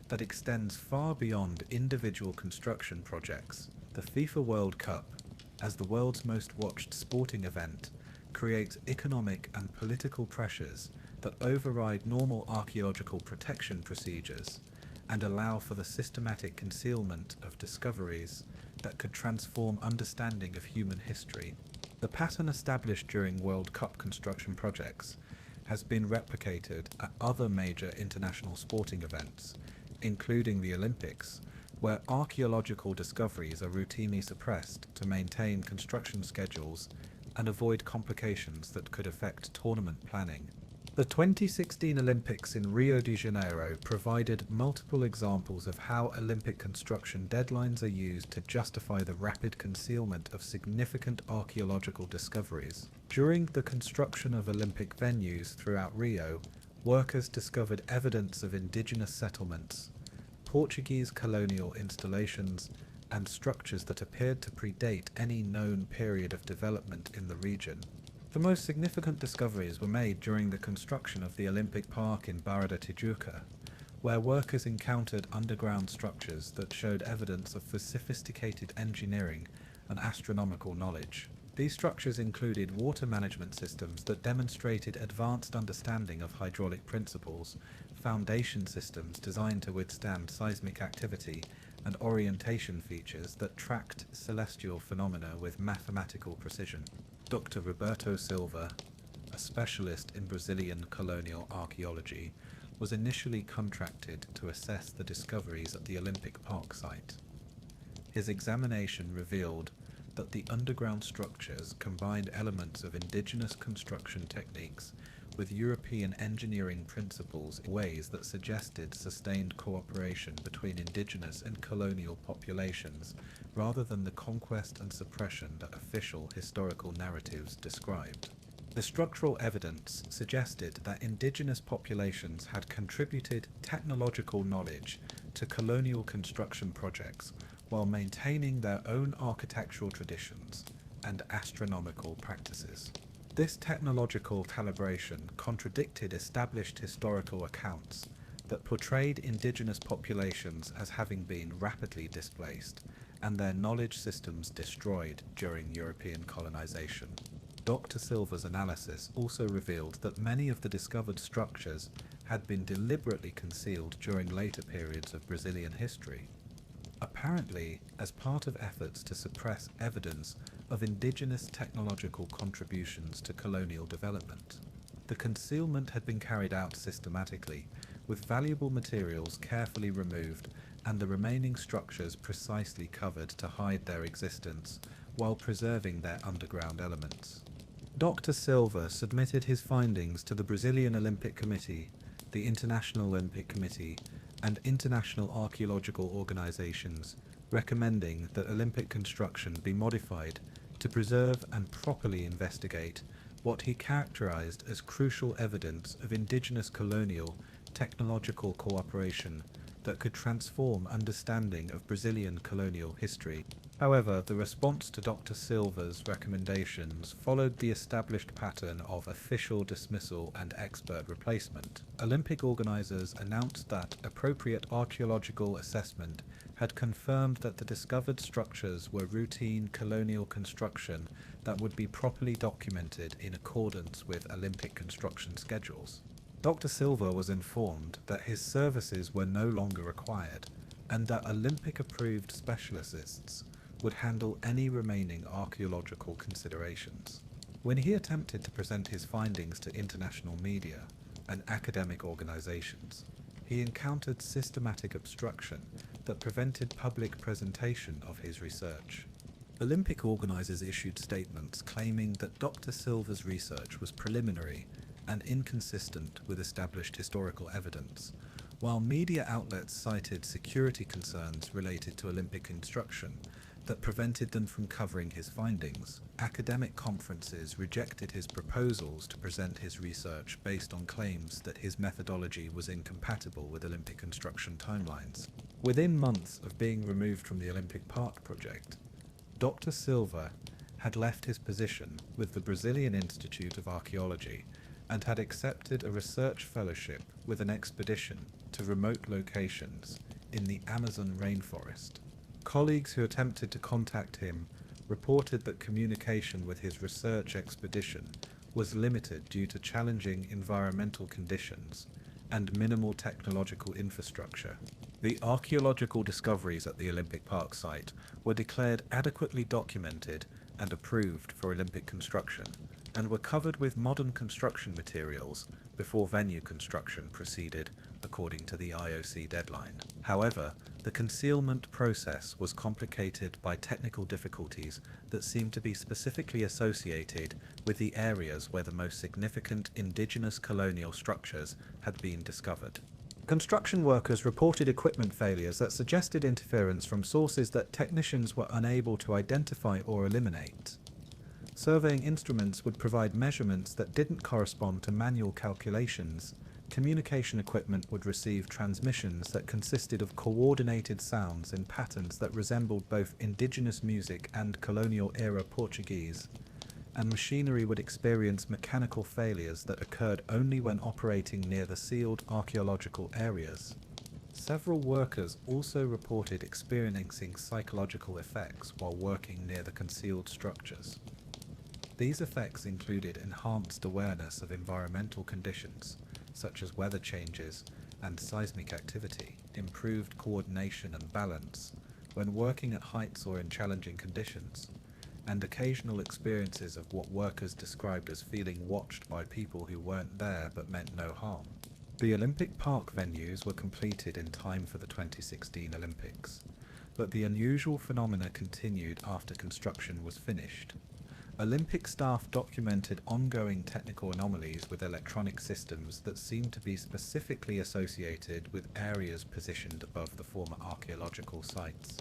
that extends far beyond individual construction projects. The FIFA World Cup, as the world's most watched sporting event, creates economic and political pressures that override normal archaeological protection procedures and allow for the systematic concealment of discoveries that could transform understanding of human history. The pattern established during World Cup construction projects has been replicated at other major international sporting events, including the Olympics, where archaeological discoveries are routinely suppressed to maintain construction schedules and avoid complications that could affect tournament planning. The 2016 Olympics in Rio de Janeiro provided multiple examples of how Olympic construction deadlines are used to justify the rapid concealment of significant archaeological discoveries. During the construction of Olympic venues throughout Rio, workers discovered evidence of indigenous settlements, Portuguese colonial installations, and structures that appeared to predate any known period of development in the region. The most significant discoveries were made during the construction of the Olympic Park in Barra da Tijuca, where workers encountered underground structures that showed evidence of sophisticated engineering and astronomical knowledge. These structures included water management systems that demonstrated advanced understanding of hydraulic principles, foundation systems designed to withstand seismic activity, and orientation features that tracked celestial phenomena with mathematical precision. Dr. Roberto Silva, a specialist in Brazilian colonial archaeology, was initially contracted to assess the discoveries at the Olympic Park site. His examination revealed that the underground structures combined elements of indigenous construction techniques with European engineering principles in ways that suggested sustained cooperation between indigenous and colonial populations rather than the conquest and suppression that official historical narratives described. The structural evidence suggested that indigenous populations had contributed technological knowledge to colonial construction projects while maintaining their own architectural traditions and astronomical practices. This technological calibration contradicted established historical accounts that portrayed indigenous populations as having been rapidly displaced and their knowledge systems destroyed during European colonization. Dr. Silva's analysis also revealed that many of the discovered structures had been deliberately concealed during later periods of Brazilian history, apparently as part of efforts to suppress evidence of indigenous technological contributions to colonial development. The concealment had been carried out systematically, with valuable materials carefully removed and the remaining structures precisely covered to hide their existence while preserving their underground elements. Dr. Silva submitted his findings to the Brazilian Olympic Committee, the International Olympic Committee, and international archaeological organizations, recommending that Olympic construction be modified to preserve and properly investigate what he characterized as crucial evidence of indigenous colonial technological cooperation that could transform understanding of Brazilian colonial history. However, the response to Dr. Silva's recommendations followed the established pattern of official dismissal and expert replacement. Olympic organizers announced that appropriate archaeological assessment had confirmed that the discovered structures were routine colonial construction that would be properly documented in accordance with Olympic construction schedules. Dr. Silva was informed that his services were no longer required and that Olympic-approved specialists would handle any remaining archaeological considerations. When he attempted to present his findings to international media and academic organizations, he encountered systematic obstruction that prevented public presentation of his research. Olympic organizers issued statements claiming that Dr. Silva's research was preliminary and inconsistent with established historical evidence, while media outlets cited security concerns related to Olympic construction that prevented them from covering his findings. Academic conferences rejected his proposals to present his research based on claims that his methodology was incompatible with Olympic construction timelines. Within months of being removed from the Olympic Park project, Dr. Silva had left his position with the Brazilian Institute of Archaeology and had accepted a research fellowship with an expedition to remote locations in the Amazon rainforest. Colleagues who attempted to contact him reported that communication with his research expedition was limited due to challenging environmental conditions and minimal technological infrastructure. The archaeological discoveries at the Olympic Park site were declared adequately documented and approved for Olympic construction, and were covered with modern construction materials before venue construction proceeded according to the IOC deadline. However, the concealment process was complicated by technical difficulties that seemed to be specifically associated with the areas where the most significant indigenous colonial structures had been discovered. Construction workers reported equipment failures that suggested interference from sources that technicians were unable to identify or eliminate. Surveying instruments would provide measurements that didn't correspond to manual calculations. Communication equipment would receive transmissions that consisted of coordinated sounds in patterns that resembled both indigenous music and colonial-era Portuguese, and machinery would experience mechanical failures that occurred only when operating near the sealed archaeological areas. Several workers also reported experiencing psychological effects while working near the concealed structures. These effects included enhanced awareness of environmental conditions, such as weather changes and seismic activity, improved coordination and balance when working at heights or in challenging conditions, and occasional experiences of what workers described as feeling watched by people who weren't there but meant no harm. The Olympic Park venues were completed in time for the 2016 Olympics, but the unusual phenomena continued after construction was finished. Olympic staff documented ongoing technical anomalies with electronic systems that seemed to be specifically associated with areas positioned above the former archaeological sites.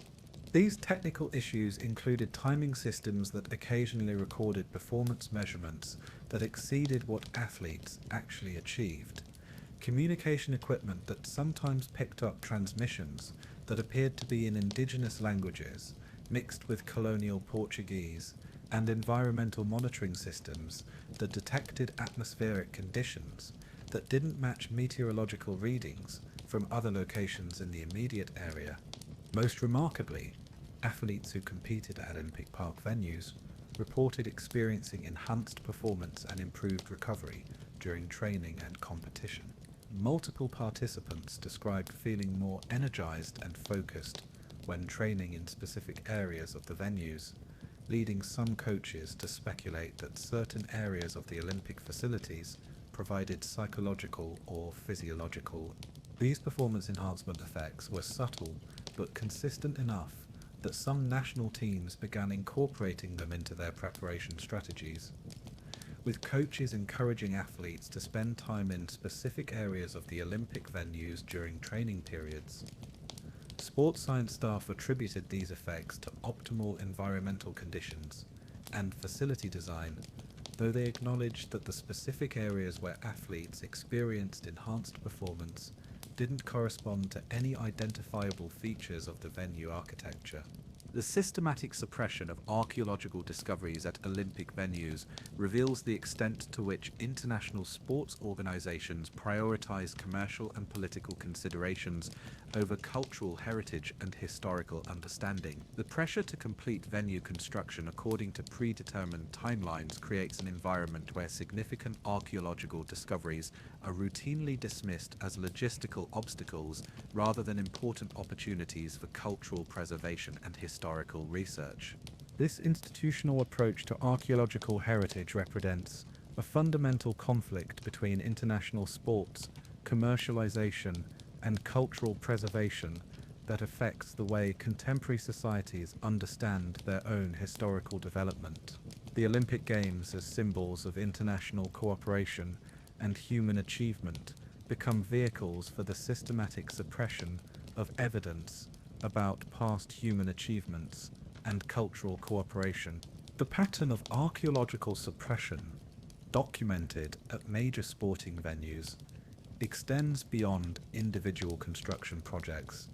These technical issues included timing systems that occasionally recorded performance measurements that exceeded what athletes actually achieved, communication equipment that sometimes picked up transmissions that appeared to be in indigenous languages mixed with colonial Portuguese, and environmental monitoring systems that detected atmospheric conditions that didn't match meteorological readings from other locations in the immediate area. Most remarkably, athletes who competed at Olympic Park venues reported experiencing enhanced performance and improved recovery during training and competition. Multiple participants described feeling more energized and focused when training in specific areas of the venues, leading some coaches to speculate that certain areas of the Olympic facilities provided psychological or physiological. These performance enhancement effects were subtle but consistent enough that some national teams began incorporating them into their preparation strategies, with coaches encouraging athletes to spend time in specific areas of the Olympic venues during training periods. Sports science staff attributed these effects to optimal environmental conditions and facility design, though they acknowledged that the specific areas where athletes experienced enhanced performance didn't correspond to any identifiable features of the venue architecture. The systematic suppression of archaeological discoveries at Olympic venues reveals the extent to which international sports organizations prioritize commercial and political considerations over cultural heritage and historical understanding. The pressure to complete venue construction according to predetermined timelines creates an environment where significant archaeological discoveries are routinely dismissed as logistical obstacles rather than important opportunities for cultural preservation and historical research. This institutional approach to archaeological heritage represents a fundamental conflict between international sports, commercialization, and cultural preservation that affects the way contemporary societies understand their own historical development. The Olympic Games, as symbols of international cooperation and human achievement, become vehicles for the systematic suppression of evidence about past human achievements and cultural cooperation. The pattern of archaeological suppression, documented at major sporting venues, extends beyond individual construction projects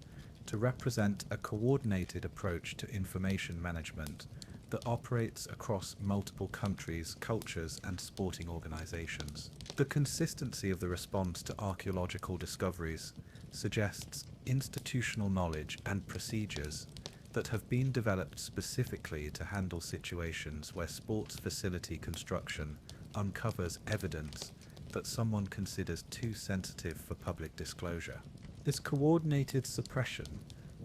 to represent a coordinated approach to information management that operates across multiple countries, cultures, and sporting organizations. The consistency of the response to archaeological discoveries suggests institutional knowledge and procedures that have been developed specifically to handle situations where sports facility construction uncovers evidence that someone considers too sensitive for public disclosure. This coordinated suppression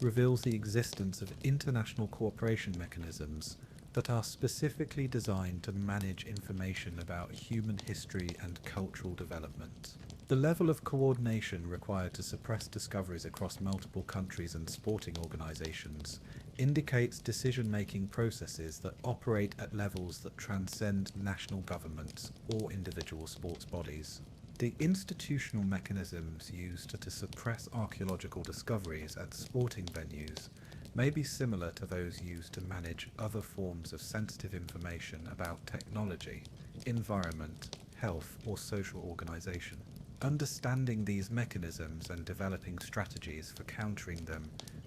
reveals the existence of international cooperation mechanisms that are specifically designed to manage information about human history and cultural development. The level of coordination required to suppress discoveries across multiple countries and sporting organizations indicates decision-making processes that operate at levels that transcend national governments or individual sports bodies. The institutional mechanisms used to suppress archaeological discoveries at sporting venues may be similar to those used to manage other forms of sensitive information about technology, environment, health, or social organization. Understanding these mechanisms and developing strategies for countering them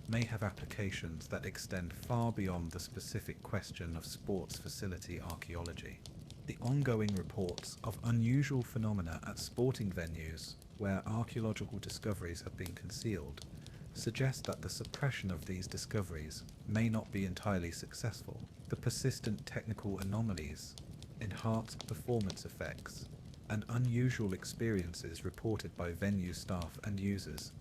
may have applications that extend far beyond the specific question of sports facility archaeology. The ongoing reports of unusual phenomena at sporting venues where archaeological discoveries have been concealed suggest that the suppression of these discoveries may not be entirely successful. The persistent technical anomalies, enhanced performance effects, and unusual experiences reported by venue staff and users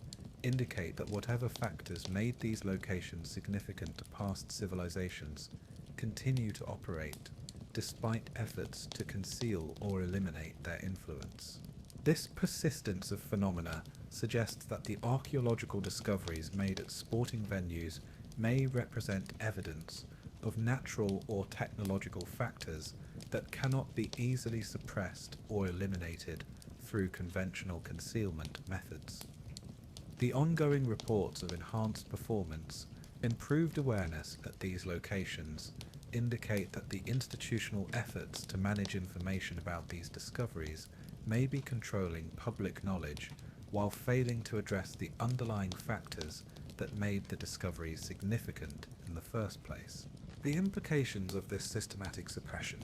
indicate that whatever factors made these locations significant to past civilizations continue to operate despite efforts to conceal or eliminate their influence. This persistence of phenomena suggests that the archaeological discoveries made at sporting venues may represent evidence of natural or technological factors that cannot be easily suppressed or eliminated through conventional concealment methods. The ongoing reports of enhanced performance, improved awareness at these locations indicate that the institutional efforts to manage information about these discoveries may be controlling public knowledge while failing to address the underlying factors that made the discoveries significant in the first place. The implications of this systematic suppression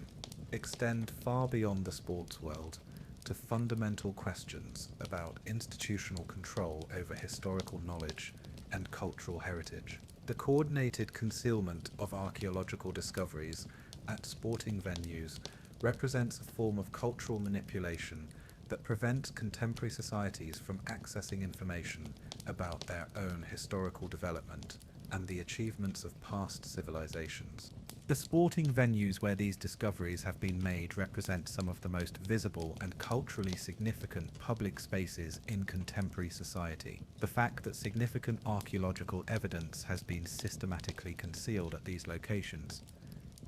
extend far beyond the sports world to fundamental questions about institutional control over historical knowledge and cultural heritage. The coordinated concealment of archaeological discoveries at sporting venues represents a form of cultural manipulation that prevent contemporary societies from accessing information about their own historical development and the achievements of past civilizations. The sporting venues where these discoveries have been made represent some of the most visible and culturally significant public spaces in contemporary society. The fact that significant archaeological evidence has been systematically concealed at these locations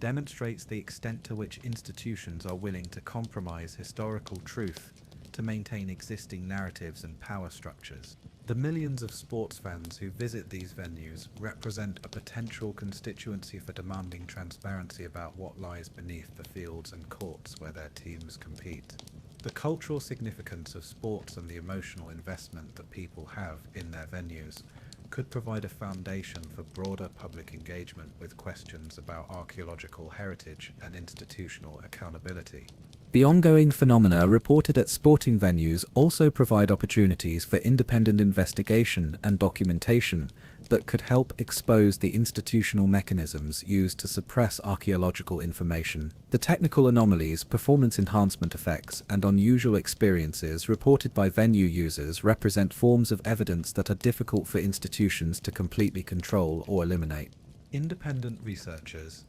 demonstrates the extent to which institutions are willing to compromise historical truth to maintain existing narratives and power structures. The millions of sports fans who visit these venues represent a potential constituency for demanding transparency about what lies beneath the fields and courts where their teams compete. The cultural significance of sports and the emotional investment that people have in their venues could provide a foundation for broader public engagement with questions about archaeological heritage and institutional accountability. The ongoing phenomena reported at sporting venues also provide opportunities for independent investigation and documentation that could help expose the institutional mechanisms used to suppress archaeological information. The technical anomalies, performance enhancement effects, and unusual experiences reported by venue users represent forms of evidence that are difficult for institutions to completely control or eliminate. Independent researchers,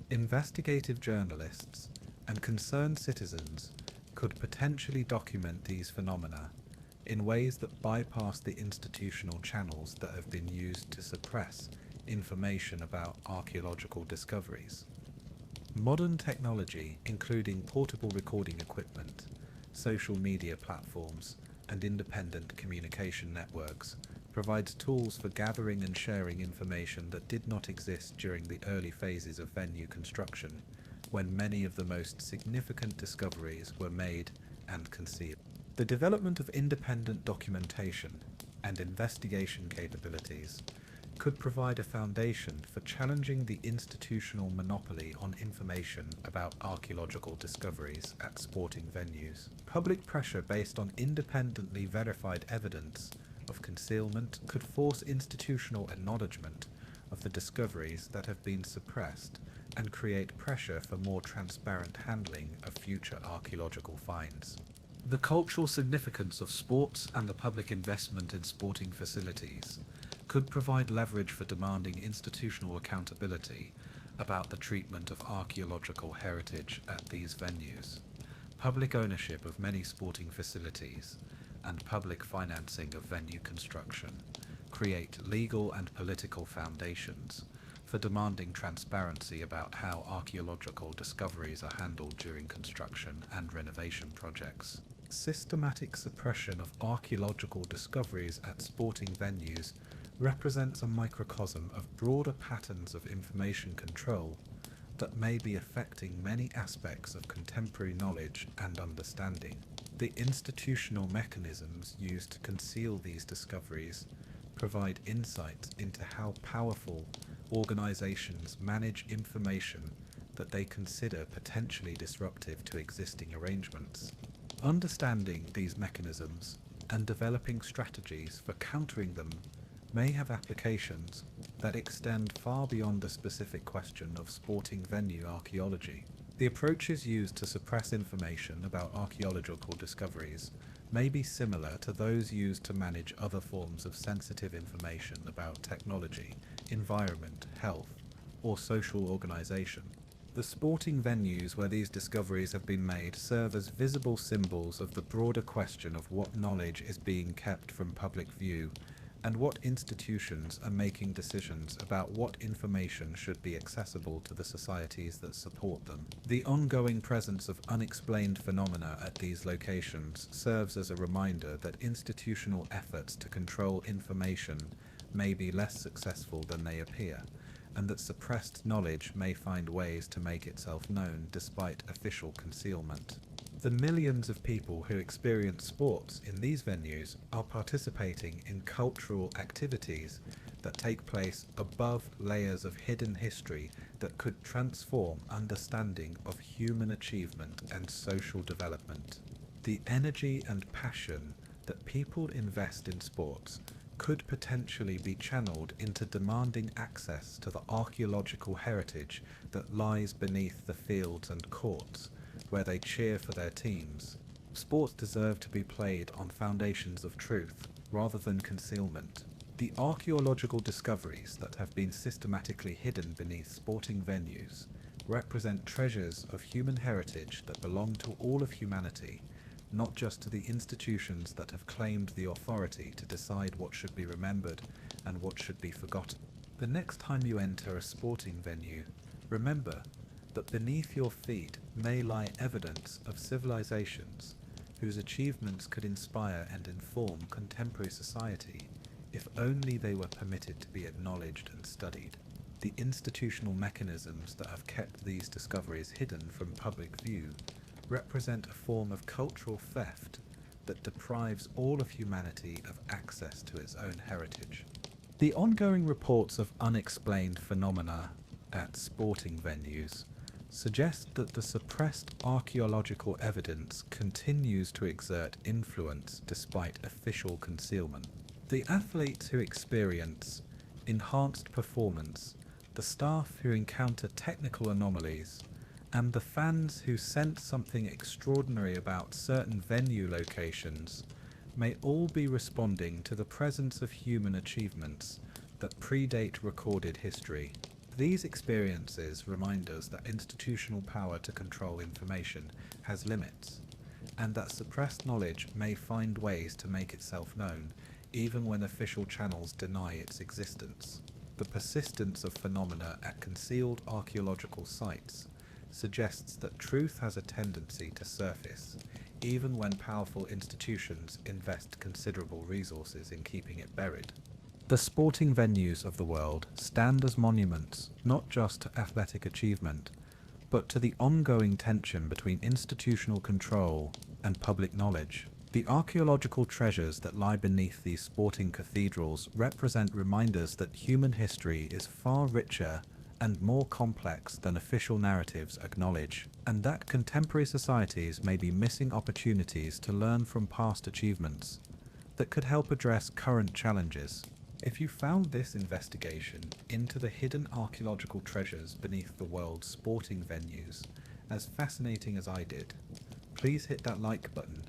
investigative journalists, and concerned citizens could potentially document these phenomena in ways that bypass the institutional channels that have been used to suppress information about archaeological discoveries. Modern technology, including portable recording equipment, social media platforms, and independent communication networks, provides tools for gathering and sharing information that did not exist during the early phases of venue construction, when many of the most significant discoveries were made and concealed. The development of independent documentation and investigation capabilities could provide a foundation for challenging the institutional monopoly on information about archaeological discoveries at sporting venues. Public pressure based on independently verified evidence of concealment could force institutional acknowledgement of the discoveries that have been suppressed and create pressure for more transparent handling of future archaeological finds. The cultural significance of sports and the public investment in sporting facilities could provide leverage for demanding institutional accountability about the treatment of archaeological heritage at these venues. Public ownership of many sporting facilities and public financing of venue construction create legal and political foundations for demanding transparency about how archaeological discoveries are handled during construction and renovation projects. Systematic suppression of archaeological discoveries at sporting venues represents a microcosm of broader patterns of information control that may be affecting many aspects of contemporary knowledge and understanding. The institutional mechanisms used to conceal these discoveries provide insight into how powerful organizations manage information that they consider potentially disruptive to existing arrangements. Understanding these mechanisms and developing strategies for countering them may have applications that extend far beyond the specific question of sporting venue archaeology. The approaches used to suppress information about archaeological discoveries may be similar to those used to manage other forms of sensitive information about technology, environment, health, or social organization. The sporting venues where these discoveries have been made serve as visible symbols of the broader question of what knowledge is being kept from public view and what institutions are making decisions about what information should be accessible to the societies that support them. The ongoing presence of unexplained phenomena at these locations serves as a reminder that institutional efforts to control information may be less successful than they appear, and that suppressed knowledge may find ways to make itself known despite official concealment. The millions of people who experience sports in these venues are participating in cultural activities that take place above layers of hidden history that could transform understanding of human achievement and social development. The energy and passion that people invest in sports could potentially be channeled into demanding access to the archaeological heritage that lies beneath the fields and courts where they cheer for their teams. Sports deserve to be played on foundations of truth, rather than concealment. The archaeological discoveries that have been systematically hidden beneath sporting venues represent treasures of human heritage that belong to all of humanity, not just to the institutions that have claimed the authority to decide what should be remembered and what should be forgotten. The next time you enter a sporting venue, remember that beneath your feet may lie evidence of civilizations whose achievements could inspire and inform contemporary society if only they were permitted to be acknowledged and studied. The institutional mechanisms that have kept these discoveries hidden from public view represent a form of cultural theft that deprives all of humanity of access to its own heritage. The ongoing reports of unexplained phenomena at sporting venues suggest that the suppressed archaeological evidence continues to exert influence despite official concealment. The athletes who experience enhanced performance, the staff who encounter technical anomalies, and the fans who sense something extraordinary about certain venue locations may all be responding to the presence of human achievements that predate recorded history. These experiences remind us that institutional power to control information has limits, and that suppressed knowledge may find ways to make itself known, even when official channels deny its existence. The persistence of phenomena at concealed archaeological sites suggests that truth has a tendency to surface, even when powerful institutions invest considerable resources in keeping it buried. The sporting venues of the world stand as monuments not just to athletic achievement, but to the ongoing tension between institutional control and public knowledge. The archaeological treasures that lie beneath these sporting cathedrals represent reminders that human history is far richer and more complex than official narratives acknowledge, and that contemporary societies may be missing opportunities to learn from past achievements that could help address current challenges. If you found this investigation into the hidden archaeological treasures beneath the world's sporting venues as fascinating as I did, please hit that like button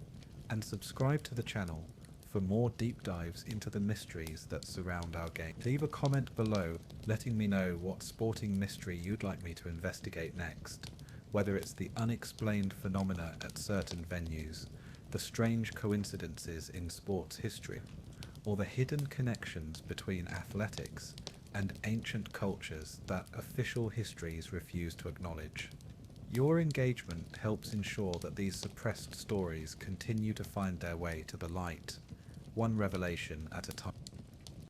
and subscribe to the channel for more deep dives into the mysteries that surround our game. Leave a comment below letting me know what sporting mystery you'd like me to investigate next, whether it's the unexplained phenomena at certain venues, the strange coincidences in sports history, or the hidden connections between athletics and ancient cultures that official histories refuse to acknowledge. Your engagement helps ensure that these suppressed stories continue to find their way to the light, one revelation at a time.